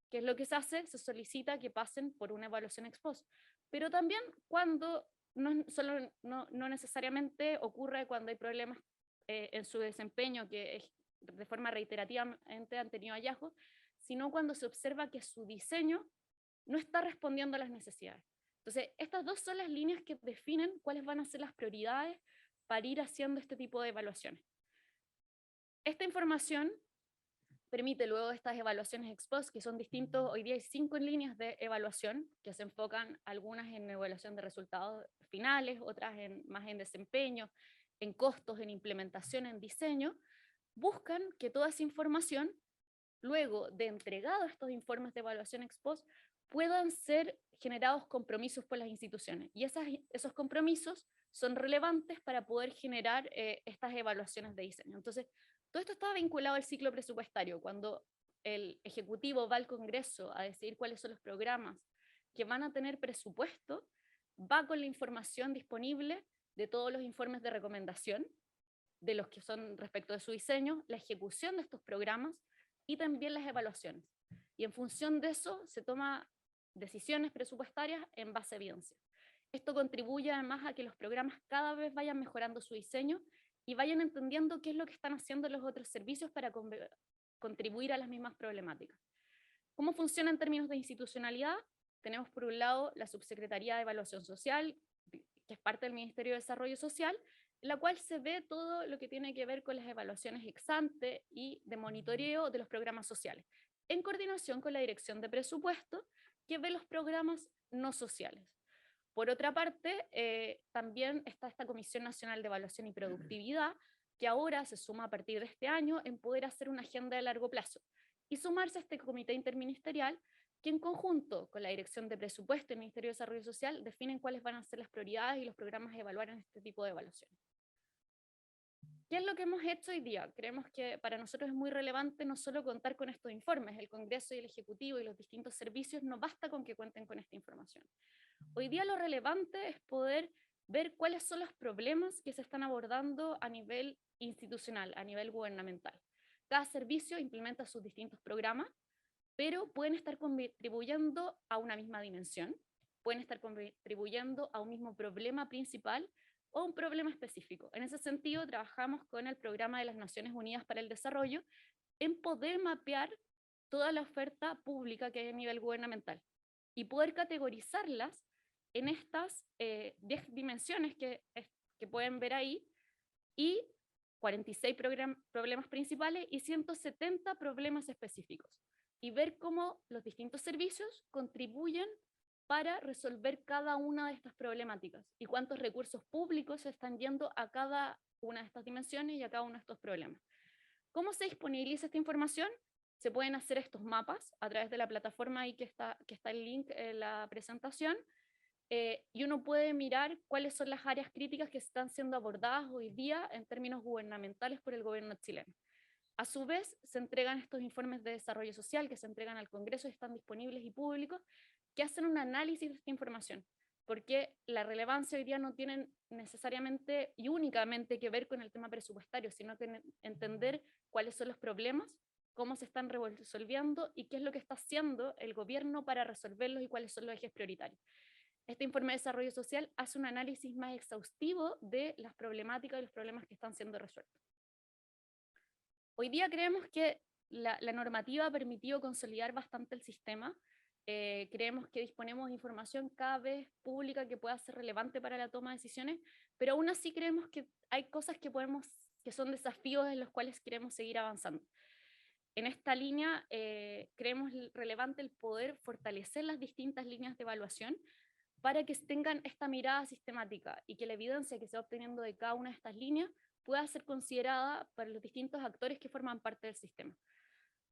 ¿qué es lo que se hace? Se solicita que pasen por una evaluación ex post. Pero también cuando no necesariamente ocurre cuando hay problemas en su desempeño que de forma reiterativamente han tenido hallazgos, sino cuando se observa que su diseño no está respondiendo a las necesidades. Entonces, estas dos son las líneas que definen cuáles van a ser las prioridades para ir haciendo este tipo de evaluaciones. Esta información permite luego estas evaluaciones ex post, que son distintos, hoy día hay 5 líneas de evaluación, que se enfocan algunas en evaluación de resultados finales, otras más en desempeño, en costos, en implementación, en diseño, buscan que toda esa información, luego de entregado estos informes de evaluación ex post, puedan ser generados compromisos por las instituciones. Y esos compromisos son relevantes para poder generar estas evaluaciones de diseño. Entonces, todo esto está vinculado al ciclo presupuestario. Cuando el Ejecutivo va al Congreso a decidir cuáles son los programas que van a tener presupuesto, va con la información disponible de todos los informes de recomendación, de los que son respecto de su diseño, la ejecución de estos programas y también las evaluaciones. Y en función de eso se toman decisiones presupuestarias en base a evidencia. Esto contribuye además a que los programas cada vez vayan mejorando su diseño y vayan entendiendo qué es lo que están haciendo los otros servicios para contribuir a las mismas problemáticas. ¿Cómo funciona en términos de institucionalidad? Tenemos por un lado la Subsecretaría de Evaluación Social, que es parte del Ministerio de Desarrollo Social, en la cual se ve todo lo que tiene que ver con las evaluaciones ex ante y de monitoreo de los programas sociales, en coordinación con la Dirección de Presupuesto, que ve los programas no sociales. Por otra parte, también está esta Comisión Nacional de Evaluación y Productividad, que ahora se suma a partir de este año en poder hacer una agenda de largo plazo y sumarse a este comité interministerial que en conjunto con la Dirección de Presupuesto y el Ministerio de Desarrollo Social definen cuáles van a ser las prioridades y los programas a evaluar en este tipo de evaluaciones. ¿Qué es lo que hemos hecho hoy día? Creemos que para nosotros es muy relevante no solo contar con estos informes, el Congreso y el Ejecutivo y los distintos servicios no basta con que cuenten con esta información. Hoy día lo relevante es poder ver cuáles son los problemas que se están abordando a nivel institucional, a nivel gubernamental. Cada servicio implementa sus distintos programas, pero pueden estar contribuyendo a una misma dimensión, pueden estar contribuyendo a un mismo problema principal o un problema específico. En ese sentido, trabajamos con el Programa de las Naciones Unidas para el Desarrollo en poder mapear toda la oferta pública que hay a nivel gubernamental y poder categorizarlas en estas 10 dimensiones que pueden ver ahí, y 46 problemas principales y 170 problemas específicos, y ver cómo los distintos servicios contribuyen para resolver cada una de estas problemáticas y cuántos recursos públicos están yendo a cada una de estas dimensiones y a cada uno de estos problemas. ¿Cómo se disponibiliza esta información? Se pueden hacer estos mapas a través de la plataforma ahí que está el link en la presentación, y uno puede mirar cuáles son las áreas críticas que están siendo abordadas hoy día en términos gubernamentales por el gobierno chileno. A su vez, se entregan estos informes de desarrollo social que se entregan al Congreso y están disponibles y públicos, que hacen un análisis de esta información, porque la relevancia hoy día no tiene necesariamente y únicamente que ver con el tema presupuestario, sino que entender cuáles son los problemas, cómo se están resolviendo y qué es lo que está haciendo el gobierno para resolverlos y cuáles son los ejes prioritarios. Este informe de desarrollo social hace un análisis más exhaustivo de las problemáticas y los problemas que están siendo resueltos. Hoy día creemos que la normativa ha permitido consolidar bastante el sistema. Creemos que disponemos de información cada vez pública que pueda ser relevante para la toma de decisiones, pero aún así creemos que hay cosas que son desafíos en los cuales queremos seguir avanzando. En esta línea, creemos relevante el poder fortalecer las distintas líneas de evaluación para que tengan esta mirada sistemática y que la evidencia que se va obteniendo de cada una de estas líneas pueda ser considerada para los distintos actores que forman parte del sistema.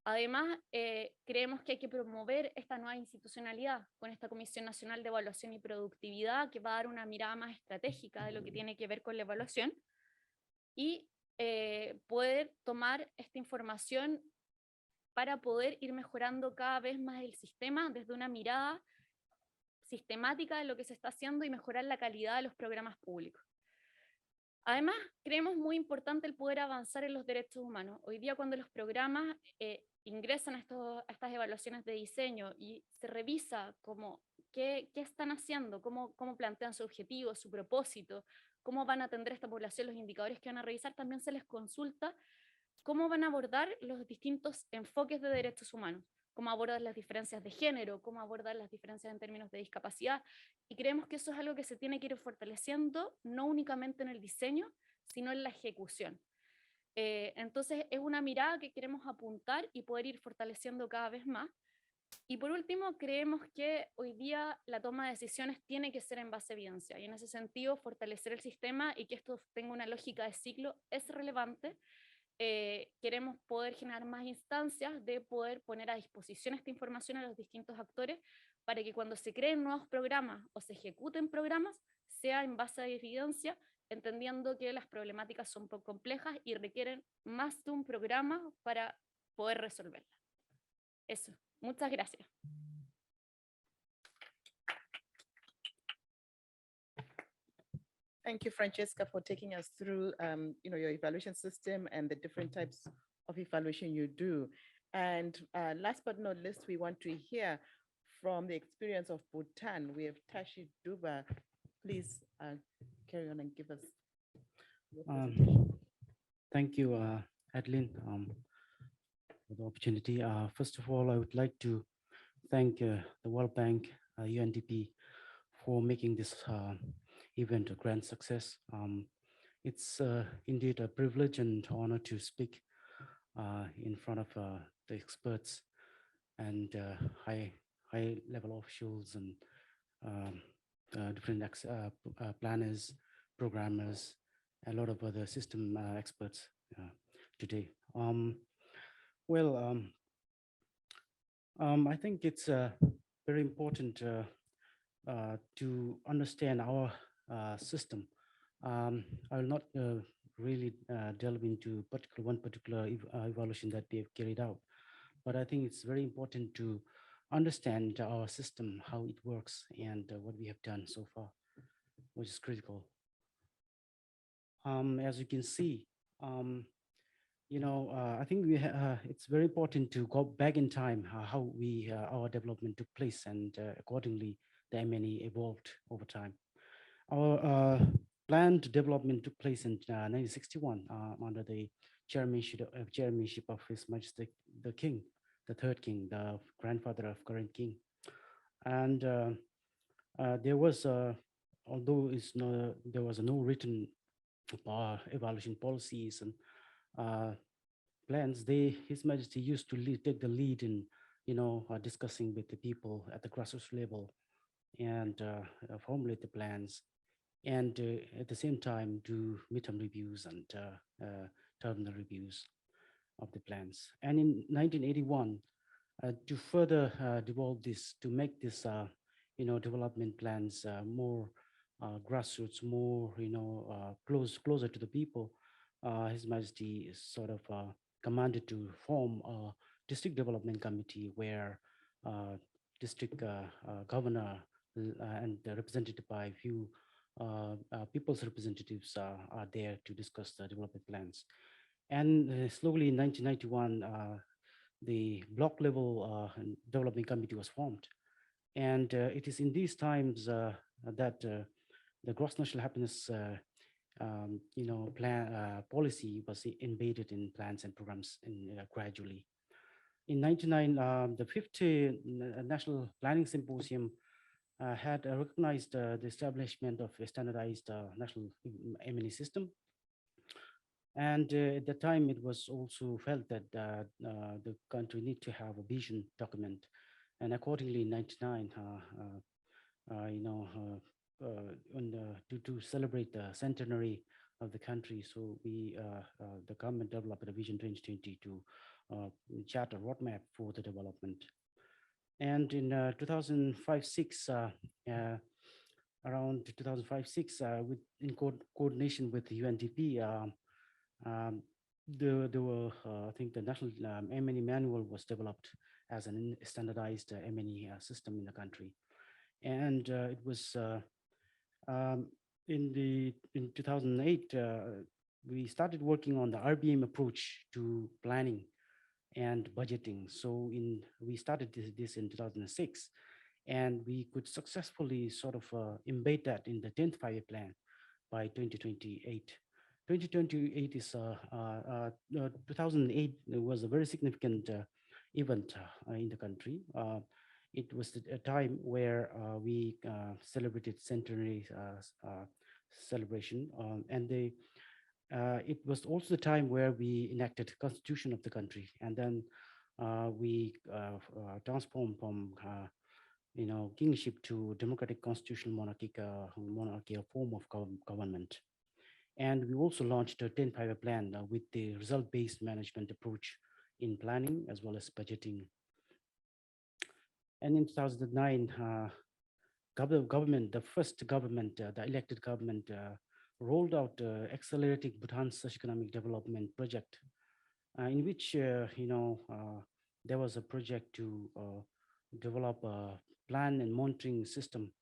Además, creemos que hay que promover esta nueva institucionalidad con esta Comisión Nacional de Evaluación y Productividad, que va a dar una mirada más estratégica de lo que tiene que ver con la evaluación, y poder tomar esta información para poder ir mejorando cada vez más el sistema desde una mirada sistemática de lo que se está haciendo y mejorar la calidad de los programas públicos. Además, creemos muy importante el poder avanzar en los derechos humanos. Hoy día, cuando los programas ingresan a estas evaluaciones de diseño y se revisa qué están haciendo, cómo plantean su objetivo, su propósito, cómo van a atender a esta población, los indicadores que van a revisar, también se les consulta cómo van a abordar los distintos enfoques de derechos humanos, cómo abordar las diferencias de género, cómo abordar las diferencias en términos de discapacidad, y creemos que eso es algo que se tiene que ir fortaleciendo, no únicamente en el diseño, sino en la ejecución. Entonces es una mirada que queremos apuntar y poder ir fortaleciendo cada vez más. Y por último, creemos que hoy día la toma de decisiones tiene que ser en base a evidencia, y en ese sentido fortalecer el sistema y que esto tenga una lógica de ciclo es relevante. Queremos poder generar más instancias de poder poner a disposición esta información a los distintos actores para que cuando se creen nuevos programas o se ejecuten programas sea en base a evidencia, entendiendo que las problemáticas son poco complejas y requieren más de un programa para poder resolverlas. Eso, muchas gracias. Thank you, Francesca, for taking us through your evaluation system and the different types of evaluation you do. And last but not least, we want to hear from the experience of Bhutan. We have Tashi Duba. Please carry on and give us your presentation. Thank you, Adeline, for the opportunity. First of all, I would like to thank the World Bank, UNDP, for making this event a grand success. It's indeed a privilege and honor to speak in front of the experts and high level officials and different planners, programmers, a lot of other system experts today. I think it's very important to understand our system. I will not really delve into one particular evaluation that they've carried out, but I think it's very important to understand our system, how it works, and what we have done so far, which is critical. As you can see, I think it's very important to go back in time, how our development took place, and accordingly, the M&E evolved over time. Our planned development took place in 1961 under the chairmanship of His Majesty the King, the third king, the grandfather of current king. And there was, although there was no written evaluation policies and plans, His Majesty used to take the lead in, discussing with the people at the grassroots level and formulate the plans, and at the same time do midterm reviews and terminal reviews of the plans. And in 1981, to further develop this, to make this, development plans more grassroots, more, closer to the people, His Majesty is sort of commanded to form a district development committee where district governor and represented by a few people's representatives are there to discuss the development plans. And slowly in 1991, the block level development committee was formed. And it is in these times that the gross national happiness plan policy was embedded in plans and programs gradually. In 99, the 50th National Planning Symposium had recognized the establishment of a standardized national M&E system. And at the time, it was also felt that the country need to have a vision document. And accordingly, in 99, to celebrate the centenary of the country, so the government developed a Vision 2020 to chart a roadmap for the development. And in 2005-6, around 2005-6, in coordination with the UNDP, there were, I think the national M&E manual was developed as an standardized M&E system in the country. And it was in 2008, we started working on the RBM approach to planning and budgeting. So we started this in 2006, and we could successfully sort of embed that in the 10th five-year plan by 2028. 2028 is 2008 was a very significant event in the country. It was a time where we celebrated centenary celebration, and it was also the time where we enacted the constitution of the country, and then we transformed from kingship to democratic constitutional monarchical form of government. And we also launched a 10th five-year plan with the result-based management approach in planning as well as budgeting. And in 2009, the first government, the elected government, rolled out Accelerating Bhutan's Socio-Economic Development Project, in which there was a project to develop a plan and monitoring system.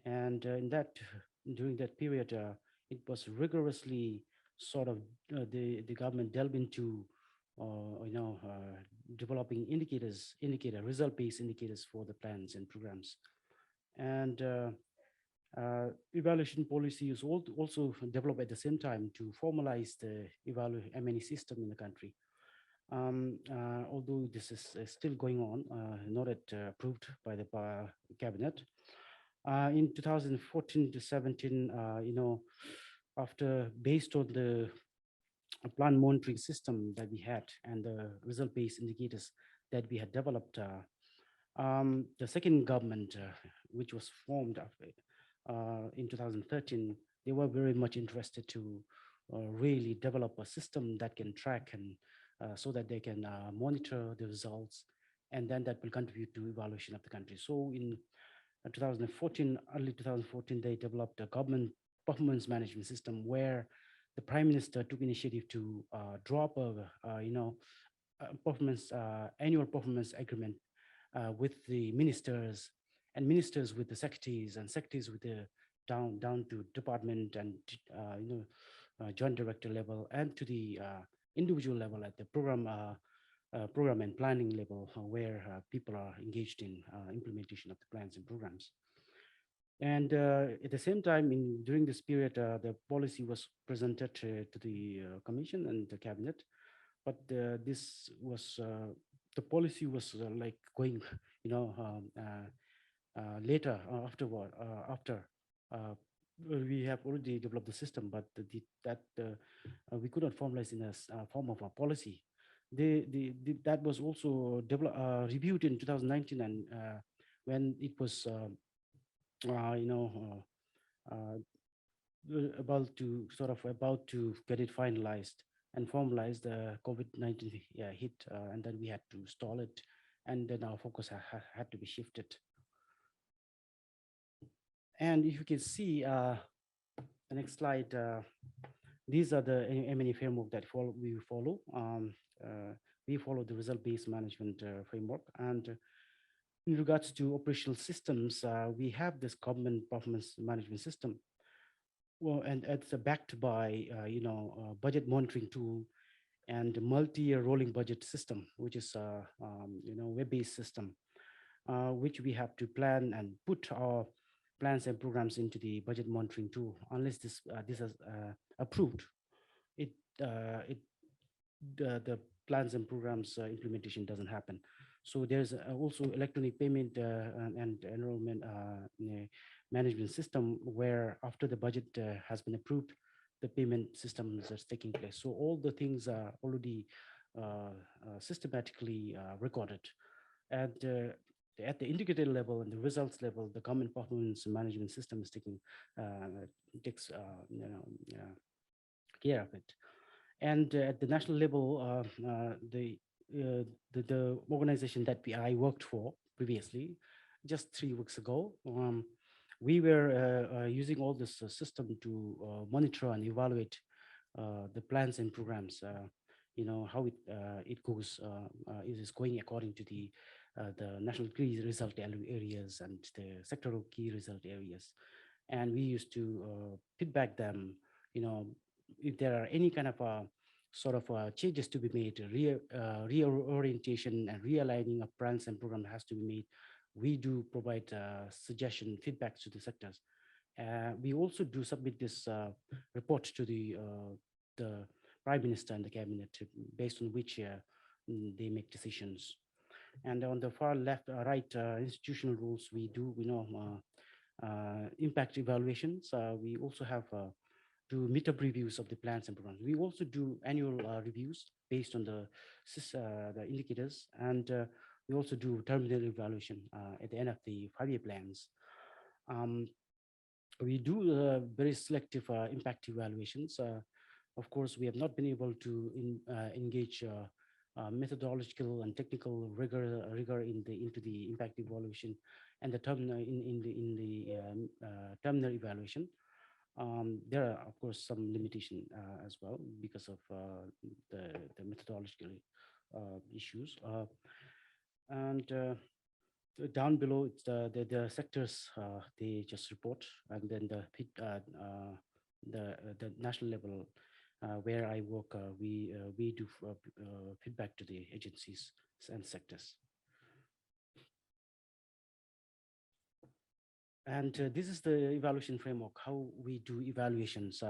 And during that period, it was rigorously sort of the government delved into developing result-based indicators for the plans and programs. And evaluation policy is also developed at the same time to formalize the M&E system in the country. Although this is still going on, not yet approved by the cabinet. In 2014 to 17, based on the plan monitoring system that we had and the result-based indicators that we had developed, the second government, which was formed in 2013, they were very much interested to really develop a system that can track and so that they can monitor the results, and then that will contribute to evaluation of the country. So in 2014, early 2014, they developed a government performance management system where the Prime Minister took initiative to draw up a annual performance agreement with the ministers, and ministers with the secretaries, and secretaries with the down to department and joint director level, and to the individual level at the program and planning level, where people are engaged in implementation of the plans and programs. And at the same time, during this period, the policy was presented to the commission and the cabinet, but this was the policy was like going, later after we have already developed the system, but we could not formalize in a form of a policy. That was also reviewed in 2019, and when it was you know about to get it finalized and formalized, the COVID-19 hit, and then we had to stall it, and then our focus had to be shifted. And if you can see the next slide, these are the M&A framework that we follow. We follow the result-based management framework, and in regards to operational systems, we have this common performance management system. Well, and it's backed by budget monitoring tool and multi-year rolling budget system, which is web-based system, which we have to plan and put our plans and programs into the budget monitoring tool. Unless this is approved, the plans and programs implementation doesn't happen. So there's also electronic payment and enrollment management system, where after the budget has been approved, the payment systems are taking place. So all the things are already systematically recorded. And at the indicator level and the results level, the common performance management system is takes care of it. And at the national level, the organization that I worked for previously, just 3 weeks ago, we were using all this system to monitor and evaluate the plans and programs. How it goes, is it going according to the national key result areas and the sectoral key result areas. And we used to feedback them, if there are any kind of changes to be made, reorientation and realigning of plans and program has to be made. We do provide suggestion, feedback to the sectors. We also do submit this report to the Prime Minister and the Cabinet, based on which they make decisions. And on the far left, right, institutional rules, we do, impact evaluations. We also have do mid-term reviews of the plans and programs. We also do annual reviews based on the indicators, and we also do terminal evaluation at the end of the 5-year plans. We do very selective impact evaluations. Of course, we have not been able to engage methodological and technical rigor into the impact evaluation and the terminal terminal evaluation. There are, of course, some limitation as well because of the methodological issues. And down below, it's the sectors they just report, and then the national level where I work, we do feedback to the agencies and sectors. And this is the evaluation framework, how we do evaluations.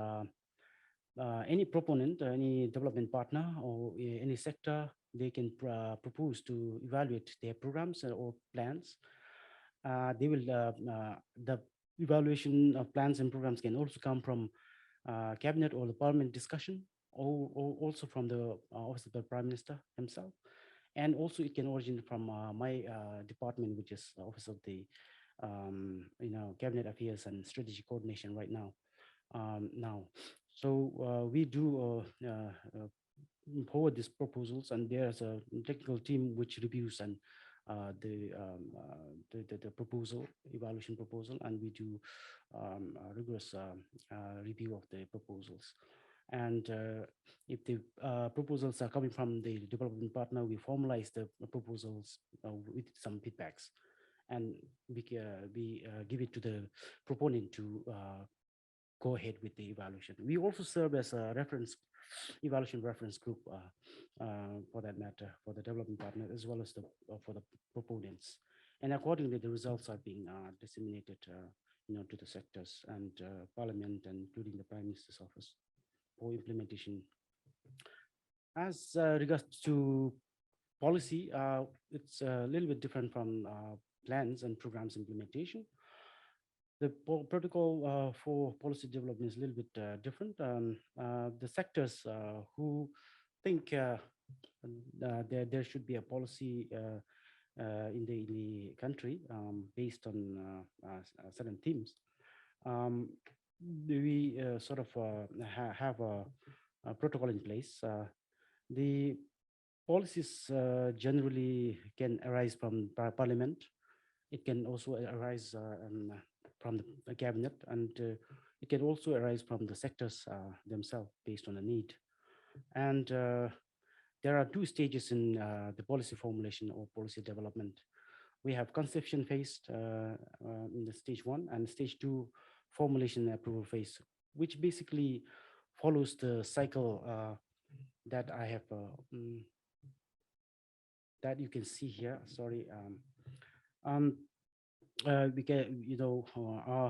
Any proponent, any development partner, or any sector, they can propose to evaluate their programs or plans. They will, the evaluation of plans and programs can also come from cabinet or the parliament discussion, or also from the office of the Prime Minister himself. And also it can originate from my department, which is Office of the Cabinet Affairs and Strategy Coordination right now. So we do forward these proposals, and there's a technical team which reviews and the proposal, evaluation proposal, and we do rigorous review of the proposals. And if the proposals are coming from the development partner, we formalize the proposals with some feedbacks, and we give it to the proponent to go ahead with the evaluation. We also serve as a evaluation reference group for that matter, for the development partner, as well as for the proponents. And accordingly, the results are being disseminated to the sectors and parliament, and including the Prime Minister's office for implementation. As regards to policy, it's a little bit different from plans and programs implementation. The protocol for policy development is a little bit different. The sectors who think there should be a policy in the country based on certain themes. We sort of have a protocol in place. The policies generally can arise from parliament. It can also arise from the cabinet, and it can also arise from the sectors themselves based on the need. And there are two stages in the policy formulation or policy development. We have conception phase in the stage 1, and stage 2 formulation and approval phase, which basically follows the cycle that I have that you can see here. Sorry. We can,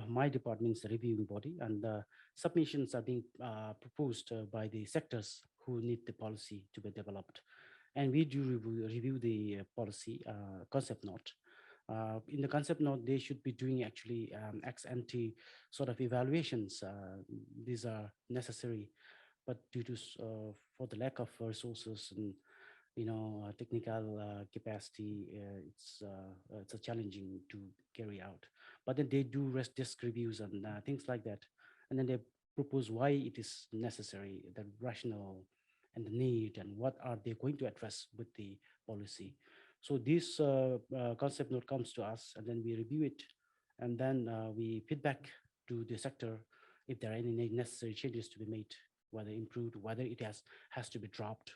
my department is a reviewing body, and submissions are being proposed by the sectors who need the policy to be developed. And we do review the policy concept note. In the concept note, they should be doing actually ex ante sort of evaluations. These are necessary, but due to for the lack of resources and technical capacity, it's a challenging to carry out. But then they do desk reviews and things like that, and then they propose why it is necessary, the rationale and the need, and what are they going to address with the policy. So this concept note comes to us, and then we review it, and then we feedback to the sector if there are any necessary changes to be made, whether improved, whether it has to be dropped.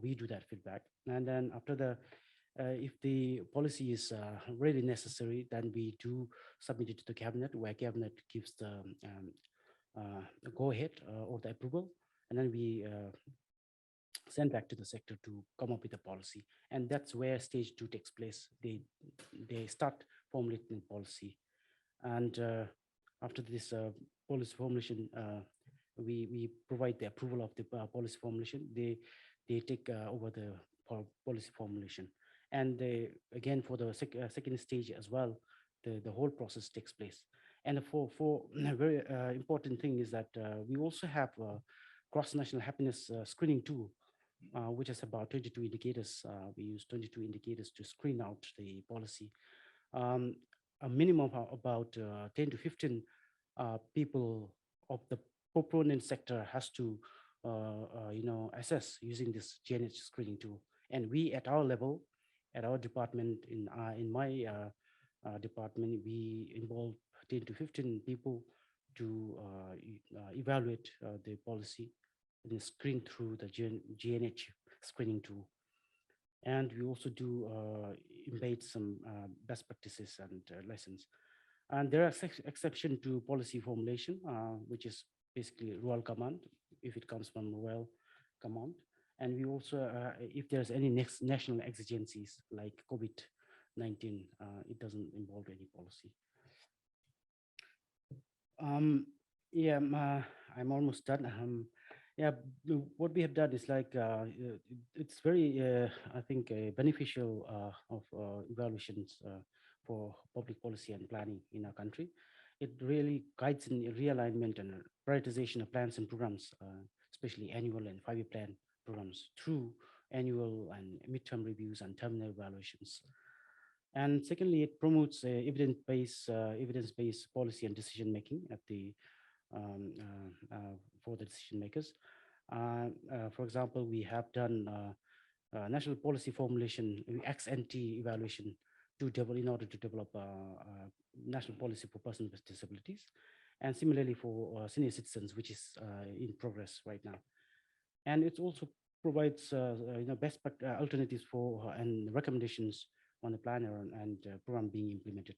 We do that feedback, and then after the if the policy is really necessary, then we do submit it to the cabinet, where cabinet gives the go ahead or the approval, and then we send back to the sector to come up with a policy. And that's where stage 2 takes place. They start formulating policy, and after this policy formulation, we provide the approval of the policy formulation. They take over the policy formulation, and again for the second stage as well, the whole process takes place. And for a very important thing is that we also have cross-national happiness screening tool, which is about 22 indicators. We use 22 indicators to screen out the policy. A minimum of about 10 to 15 people of the proponent sector has to assess using this GNH screening tool. And we at our level, at our department, in my department, we involve 10 to 15 people to evaluate the policy and screen through the GNH screening tool. And we also do embed some best practices and lessons. And there are exception to policy formulation, which is basically royal command, if it comes from royal command. And we also, if there's any next national exigencies like COVID-19, it doesn't involve any policy. I'm almost done. What we have done is like, it's very, I think, beneficial of evaluations for public policy and planning in our country. It really guides in realignment and prioritization of plans and programs, especially annual and 5-year plan programs through annual and midterm reviews and terminal evaluations. And secondly, it promotes evidence-based policy and decision making at the for the decision makers. For example, we have done national policy formulation ex ante evaluation in order to develop national policy for persons with disabilities, and similarly for senior citizens, which is in progress right now. And it also provides best alternatives for and recommendations on the planner and program being implemented.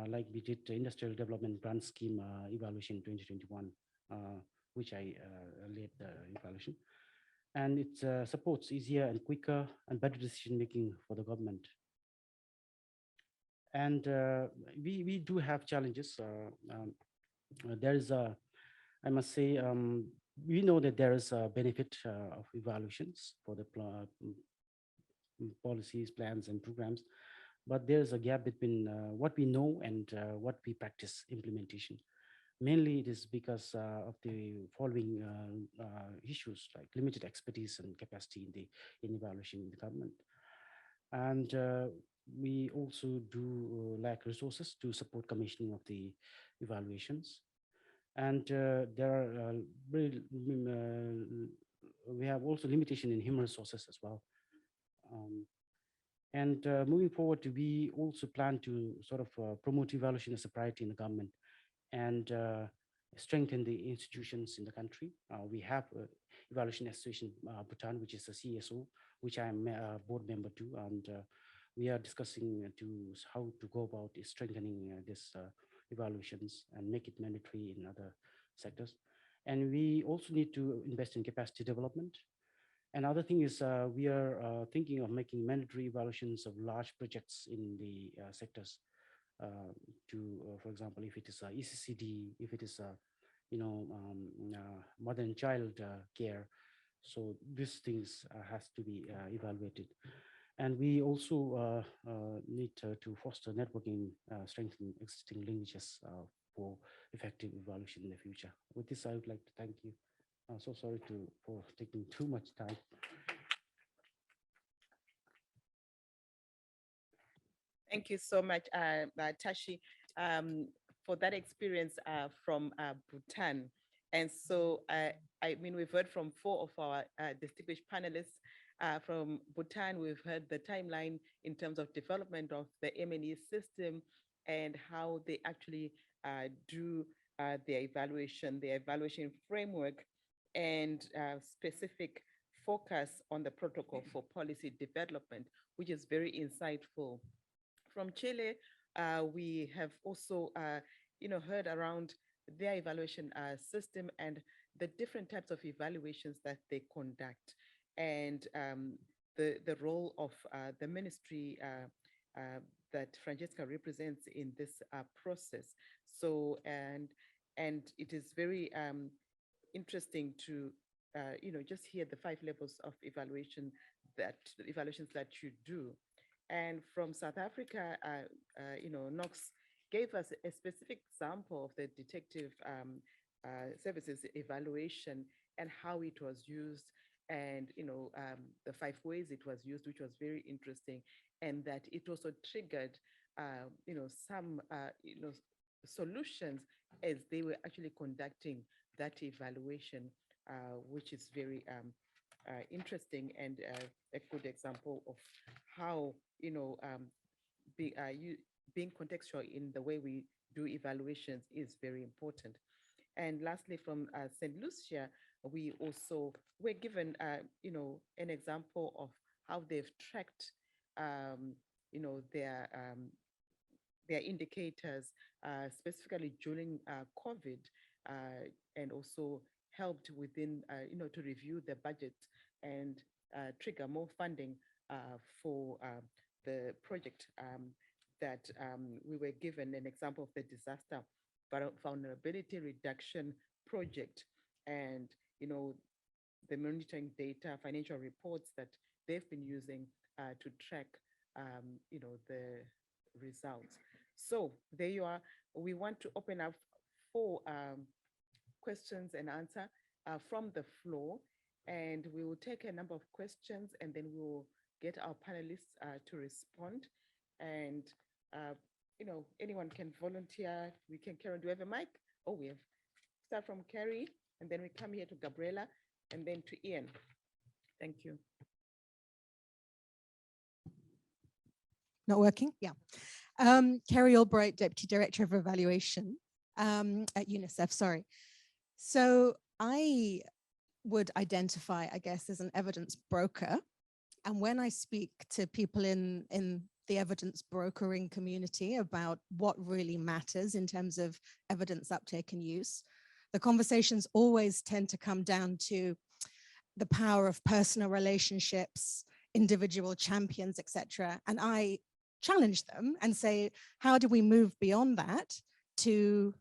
Like we did the industrial development grant scheme evaluation in 2021, which I led the evaluation. And it supports easier and quicker and better decision making for the government. And we do have challenges. There is I must say, we know that there is a benefit of evaluations for the policies, plans, and programs. but there's a gap between what we know and what we practice implementation. Mainly it is because of the following issues like limited expertise and capacity in evaluation in the government. And we also do lack resources to support commissioning of the evaluations. And there are we have also limitation in human resources as well. And moving forward, we also plan to sort of promote evaluation as a priority in the government and strengthen the institutions in the country. We have Evaluation Association Bhutan, which is a CSO, which I am a board member to, and we are discussing how to go about strengthening this evaluations and make it mandatory in other sectors. And we also need to invest in capacity development. Another thing is we are thinking of making mandatory evaluations of large projects in the sectors for example, if it is a ECCD, if it is a, mother and child care. So these things has to be evaluated. And we also need to foster networking, strengthen existing linkages for effective evaluation in the future. With this, I would like to thank you. I'm so sorry for taking too much time. Thank you so much, Tashi, for that experience from Bhutan. And so, I mean, we've heard from 4 of our distinguished panelists. From Bhutan, we've heard the timeline in terms of development of the NEC system and how they actually do their evaluation framework, and specific focus on the protocol for policy development, which is very insightful. From Chile, we have also, heard around their evaluation system and the different types of evaluations that they conduct, and the role of the ministry that Francesca represents in this process. So, and it is very interesting to, just hear the 5 levels of evaluations that you do. And from South Africa, Knox gave us a specific example of the detective services evaluation and how it was used, and the 5 ways it was used, which was very interesting, and that it also triggered some solutions as they were actually conducting that evaluation, which is very interesting, and a good example of how being contextual in the way we do evaluations is very important. And lastly, from St. Lucia, we also were given an example of how they've tracked their indicators, specifically during COVID, and also helped within, to review the budget and trigger more funding for the project that we were given an example of the disaster vulnerability reduction project, and the monitoring data, financial reports that they've been using to track the results. So there you are. We want to open up for questions and answer from the floor, and we will take a number of questions, and then we will get our panelists to respond. And anyone can volunteer. We can carry on. Do we have a mic? Oh, we have. Start from Carrie, and then we come here to Gabriela, and then to Ian. Thank you. Not working? Yeah. Carrie Albright, Deputy Director of Evaluation at UNICEF, sorry. So I would identify, I guess, as an evidence broker. And when I speak to people in the evidence brokering community about what really matters in terms of evidence uptake and use, the conversations always tend to come down to the power of personal relationships, individual champions, etc. And I challenge them and say, how do we move beyond that to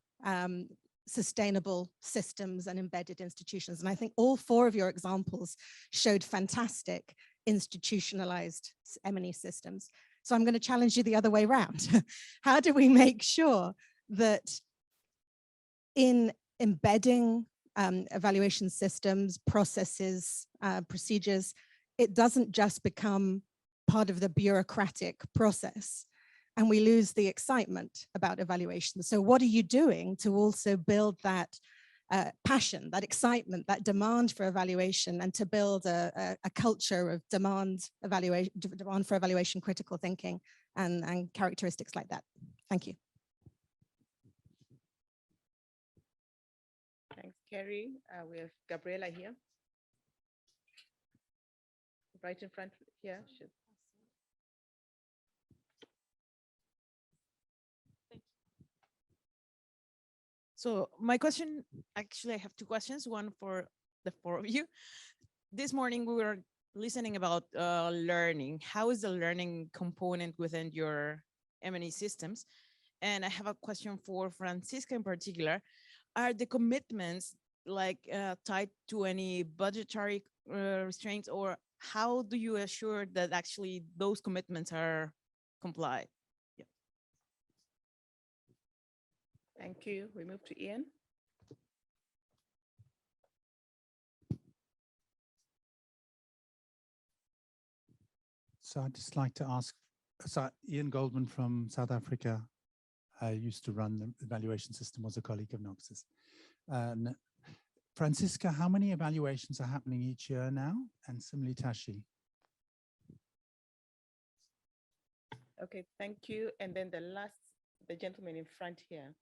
sustainable systems and embedded institutions? And I think all 4 of your examples showed fantastic institutionalized M&E systems. So I'm going to challenge you the other way around. How do we make sure that in embedding evaluation systems, processes, procedures, it doesn't just become part of the bureaucratic process and we lose the excitement about evaluation? So what are you doing to also build that passion, that excitement, that demand for evaluation, and to build a culture of demand for evaluation, critical thinking, and characteristics like that? Thank you. Thanks, Kerry. We have Gabriela here. Right in front here. So my question, actually, I have two questions, one for the four of you. This morning, we were listening about learning. How is the learning component within your M&E systems? And I have a question for Francisca in particular. Are the commitments like tied to any budgetary restraints, or how do you assure that actually those commitments are complied? Thank you. We move to Ian. So I'd just like to ask, so Ian Goldman from South Africa, I used to run the evaluation system, was a colleague of Knox's. Francisca, how many evaluations are happening each year now? And similarly, Tashi. Okay, thank you. And then the gentleman in front here,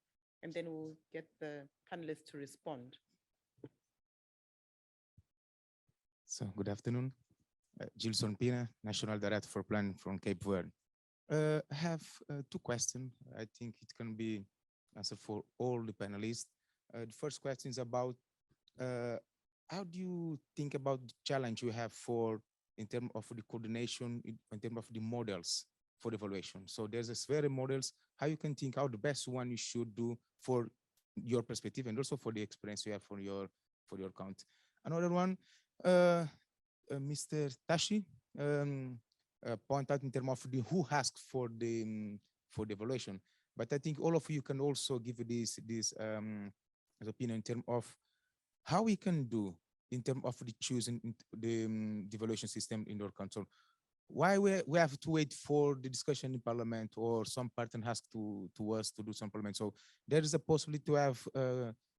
and then we'll get the panelists to respond. So good afternoon. Gilson Pina, National Director for Planning from Cape Verde. I have two questions. I think it can be answered for all the panelists. The first question is about how do you think about the challenge you have in terms of the coordination, in terms of the models for the evaluation? So there's this very models, how you can think how the best one you should do for your perspective and also for the experience you have for your count. Another one, Mr. Tashi point out in terms of who asked for the evaluation, but I think all of you can also give this opinion in terms of how we can do in terms of the choosing the evaluation system in your council. Why we have to wait for the discussion in Parliament, or some partner has to us to do some Parliament? So there is a possibility to have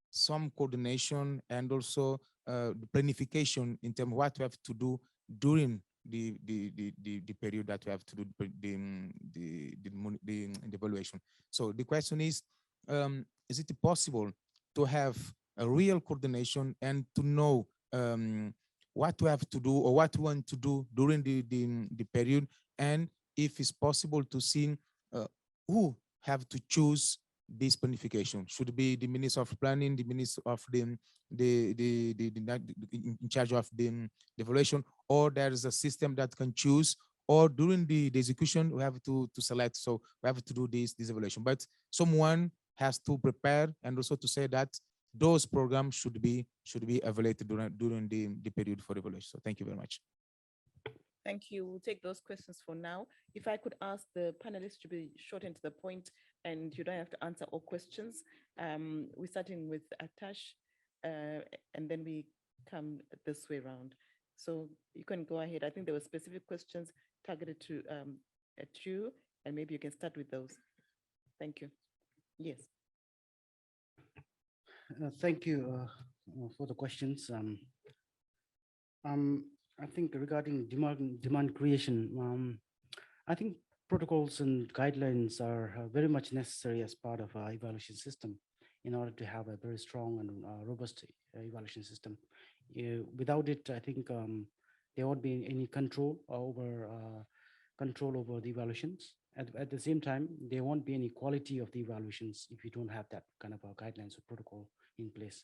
some coordination and also the planification in terms of what we have to do during the period that we have to do the evaluation. So the question is it possible to have a real coordination and to know what we have to do or what we want to do during the period, and if it's possible to see who have to choose this planification? Should it be the Minister of Planning, the Minister of in charge of the evaluation, or there is a system that can choose, or during the execution we have to select? So we have to do this evaluation, but someone has to prepare and also to say that those programs should be evaluated during the period for evaluation. So thank you very much. Thank you. We'll take those questions for now. If I could ask the panelists to be short and to the point, and you don't have to answer all questions. We're starting with Atash, and then we come this way around. So you can go ahead. I think there were specific questions targeted to at you, and maybe you can start with those. Thank you. Yes. Thank you for the questions. I think regarding demand creation, I think protocols and guidelines are very much necessary as part of our evaluation system in order to have a very strong and robust evaluation system. Without it, I think there won't be any control over the evaluations. At the same time, there won't be any quality of the evaluations if you don't have that kind of guidelines or protocol in place.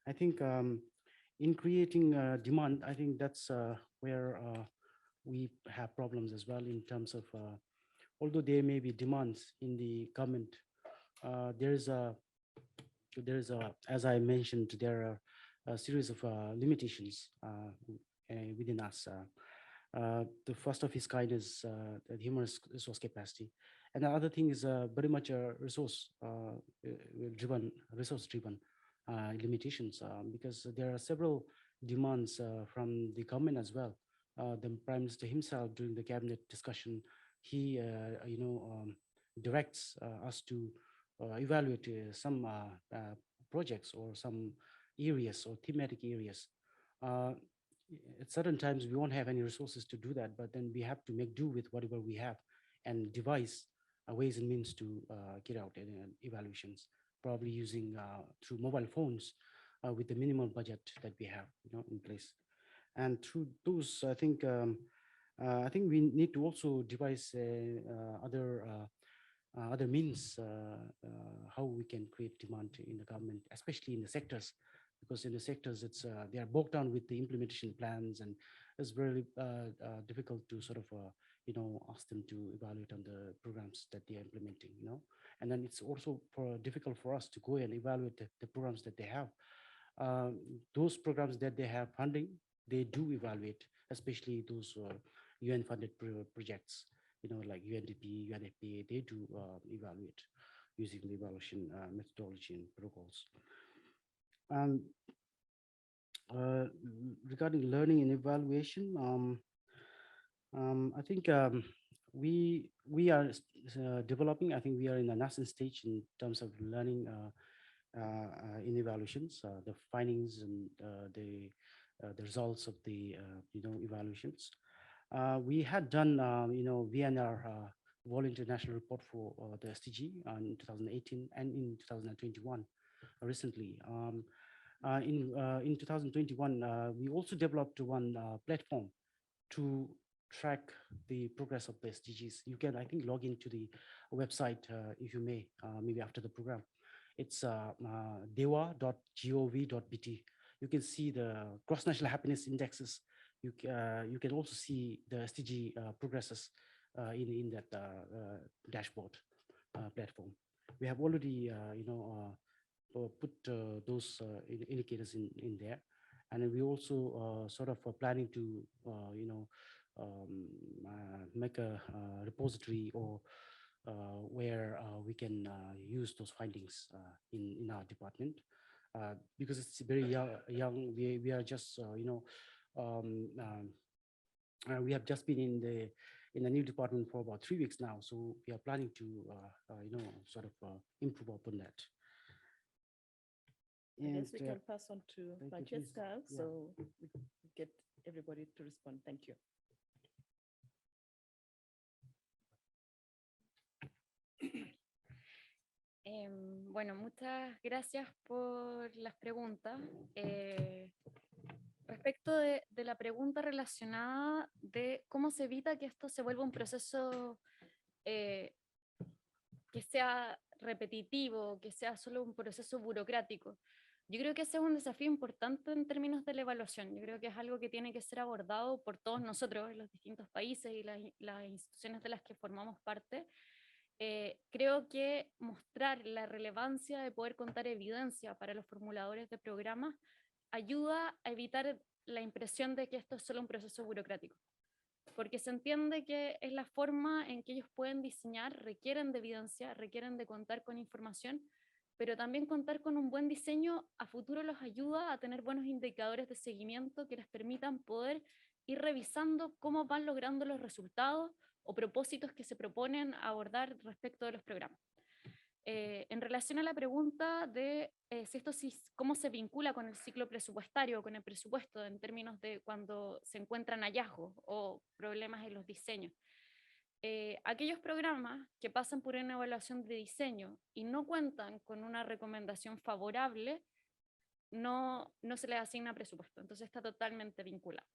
I think in creating demand, I think that's where we have problems as well in terms of, although there may be demands in the government, there is a, as I mentioned, there are a series of limitations within us. The first of its kind is the human resource capacity. And the other thing is very much a resource driven limitations, because there are several demands from the government as well. The Prime Minister himself, during the cabinet discussion, he directs us to evaluate some projects or some areas or thematic areas. At certain times we won't have any resources to do that, but then we have to make do with whatever we have and devise ways and means to get out evaluations, probably using through mobile phones with the minimal budget that we have, in place. And through those, I think we need to also devise other means how we can create demand in the government, especially in the sectors, because in the sectors they are bogged down with the implementation plans, and it's very difficult to sort of ask them to evaluate on the programs that they are implementing, and then it's also difficult for us to go and evaluate the programs that they have. Those programs that they have funding, they do evaluate, especially those UN funded projects, like UNDP, UNFPA, they do evaluate using the evaluation methodology and protocols. Regarding learning and evaluation, I think we are developing. I think we are in a nascent stage in terms of learning in evaluations, the findings and the results of the evaluations. We had done VNR Voluntary National Report for the SDG in 2018 and in 2021 recently. In 2021, we also developed one platform to track the progress of the SDGs. You can, I think, log into the website if you may, maybe after the program. It's dewa.gov.bt. You can see the cross-national happiness indexes. You can also see the SDG progresses in that dashboard platform. We have already, put those indicators in there, and we also sort of planning to, make a repository or where we can use those findings in our department, because it's very young. We are just, we have just been in the new department for about 3 weeks now, so we are planning to, sort of improve upon that. I guess we And, can pass on to thank you, please. Francesca, Yeah. so we get everybody to respond. Thank you. Bueno, muchas gracias por las preguntas. Respecto de la pregunta relacionada de cómo se evita que esto se vuelva un proceso que sea repetitivo, que sea solo un proceso burocrático. Yo creo que ese es un desafío importante en términos de la evaluación. Yo creo que es algo que tiene que ser abordado por todos nosotros en los distintos países y las instituciones de las que formamos parte. Creo que mostrar la relevancia de poder contar evidencia para los formuladores de programas ayuda a evitar la impresión de que esto es solo un proceso burocrático, porque se entiende que es la forma en que ellos pueden diseñar, requieren de evidencia, requieren de contar con información, pero también contar con un buen diseño a futuro los ayuda a tener buenos indicadores de seguimiento que les permitan poder ir revisando cómo van logrando los resultados o propósitos que se proponen abordar respecto de los programas. En relación a la pregunta de cómo se vincula con el ciclo presupuestario, con el presupuesto en términos de cuando se encuentran hallazgos o problemas en los diseños. Aquellos programas que pasan por una evaluación de diseño y no cuentan con una recomendación favorable, no se les asigna presupuesto, entonces está totalmente vinculado.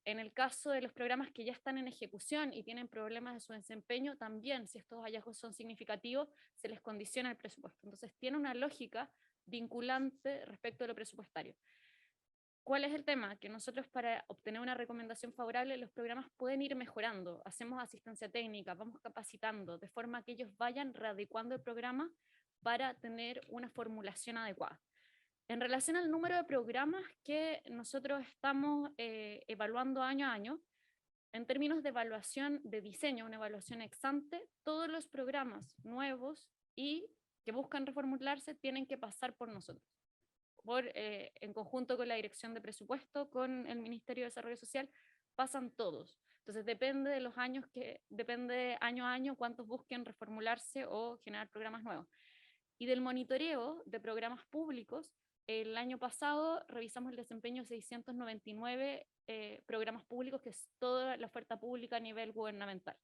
En el caso de los programas que ya están en ejecución y tienen problemas de su desempeño, también, si estos hallazgos son significativos, se les condiciona el presupuesto. Entonces, tiene una lógica vinculante respecto a lo presupuestario. ¿Cuál es el tema? Que nosotros, para obtener una recomendación favorable, los programas pueden ir mejorando. Hacemos asistencia técnica, vamos capacitando, de forma que ellos vayan readecuando el programa para tener una formulación adecuada. En relación al número de programas que nosotros estamos evaluando año a año, En términos de evaluación de diseño, una evaluación ex ante, todos los programas nuevos y que buscan reformularse tienen que pasar por nosotros, en conjunto con la Dirección de Presupuesto, con el Ministerio de Desarrollo Social, pasan todos. Entonces depende año a año cuántos busquen reformularse o generar programas nuevos. Y del monitoreo de programas públicos, el año pasado revisamos el desempeño de 699 programas públicos, que es toda la oferta pública a nivel gubernamental.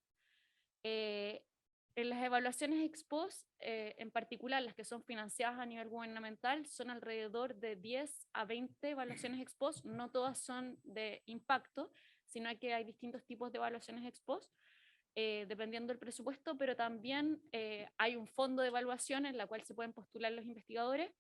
En las evaluaciones ex post, en particular las que son financiadas a nivel gubernamental, son alrededor de 10 a 20 evaluaciones ex post, no todas son de impacto, sino que hay distintos tipos de evaluaciones ex post, dependiendo del presupuesto, pero también hay un fondo de evaluación en la cual se pueden postular los investigadores,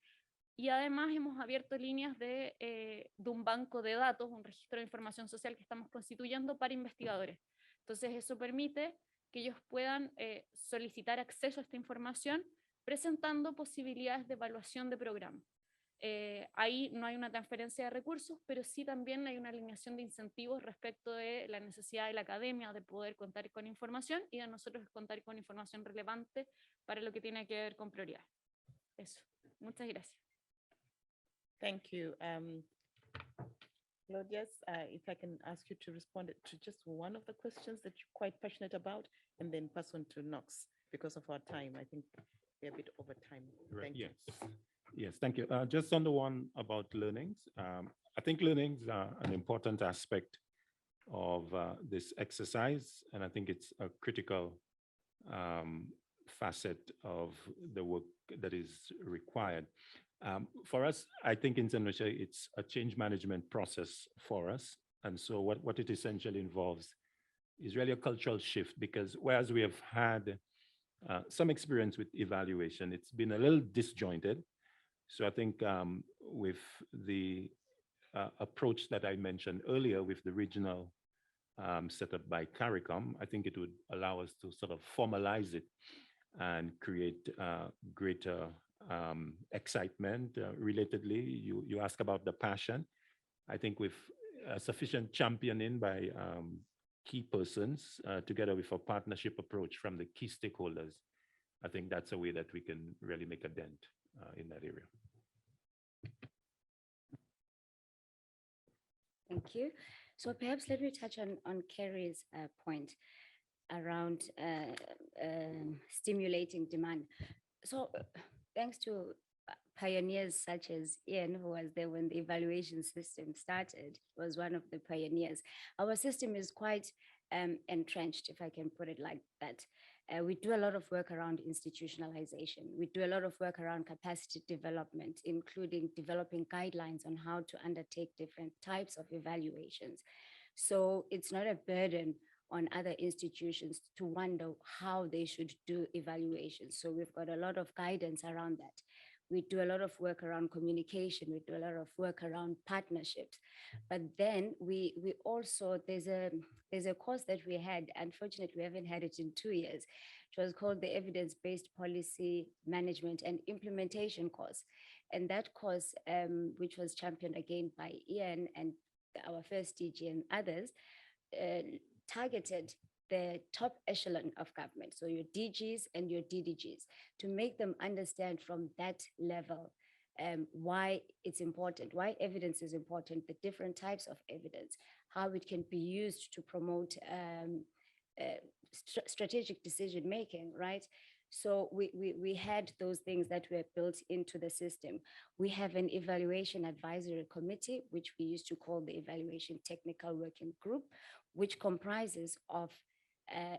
y además hemos abierto líneas de un banco de datos, un registro de información social que estamos constituyendo para investigadores. Entonces eso permite que ellos puedan solicitar acceso a esta información presentando posibilidades de evaluación de programa. Ahí no hay una transferencia de recursos, pero sí también hay una alineación de incentivos respecto de la necesidad de la academia de poder contar con información y de nosotros contar con información relevante para lo que tiene que ver con prioridades. Eso. Muchas gracias. Thank you. Claudius, if I can ask you to respond to just one of the questions that you're quite passionate about, and then pass on to Knox because of our time. I think we're a bit over time. Thank you. Yes, thank you. Just on the one about learnings, I think learnings are an important aspect of this exercise, and I think it's a critical facet of the work that is required. For us, I think in St. Lucia, it's a change management process for us. And so what it essentially involves is really a cultural shift, because whereas we have had some experience with evaluation, it's been a little disjointed. So I think with the approach that I mentioned earlier with the regional set up by CARICOM, I think it would allow us to sort of formalize it and create greater excitement. Relatedly, you ask about the passion. I think with sufficient championing by key persons, together with a partnership approach from the key stakeholders, I think that's a way that we can really make a dent in that area. Thank you. So perhaps let me touch on Kerry's point around stimulating demand. So thanks to pioneers such as Ian, who was there when the evaluation system started, was one of the pioneers. Our system is quite entrenched, if I can put it like that. We do a lot of work around institutionalization. We do a lot of work around capacity development, including developing guidelines on how to undertake different types of evaluations. So it's not a burden on other institutions to wonder how they should do evaluations. So we've got a lot of guidance around that. We do a lot of work around communication. We do a lot of work around partnerships. But then we also, there's a course that we had, unfortunately, we haven't had it in 2 years. It was called the Evidence-Based Policy Management and Implementation course. And that course, which was championed again by Ian and our first DG and others, targeted the top echelon of government, so your DGs and your DDGs, to make them understand from that level why it's important, why evidence is important, the different types of evidence, how it can be used to promote strategic decision making, right? So we had those things that were built into the system. We have an evaluation advisory committee, which we used to call the Evaluation Technical Working Group, which comprises of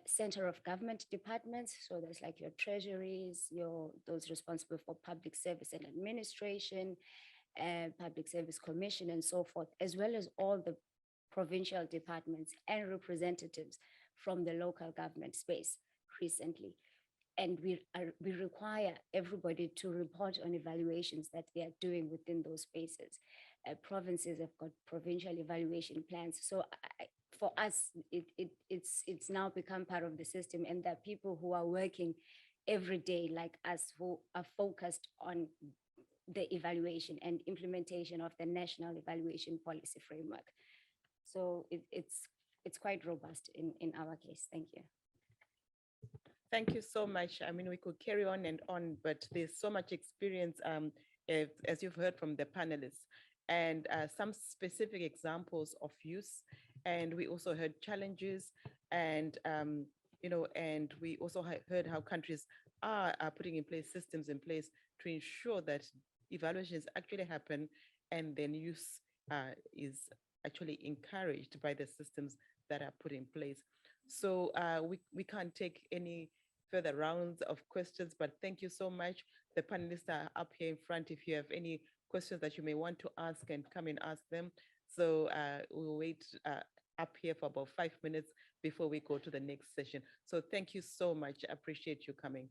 center of government departments. So there's like your treasuries, those responsible for public service and administration, public service commission and so forth, as well as all the provincial departments and representatives from the local government space recently. And we require everybody to report on evaluations that they are doing within those spaces. Provinces have got provincial evaluation plans. So for us, it's now become part of the system, and there are people who are working every day like us who are focused on the evaluation and implementation of the National Evaluation Policy Framework. So it's it's quite robust in our case. Thank you. Thank you so much. I mean, we could carry on and on, but there's so much experience, as you've heard from the panelists, and some specific examples of use. And we also heard challenges, and and we also heard how countries are putting in place systems in place to ensure that evaluations actually happen, and then use is actually encouraged by the systems that are put in place. So we can't take any further rounds of questions, but thank you so much. The panelists are up here in front. If you have any questions that you may want to ask, and come and ask them. So we'll wait up here for about 5 minutes before we go to the next session. So thank you so much. I appreciate you coming.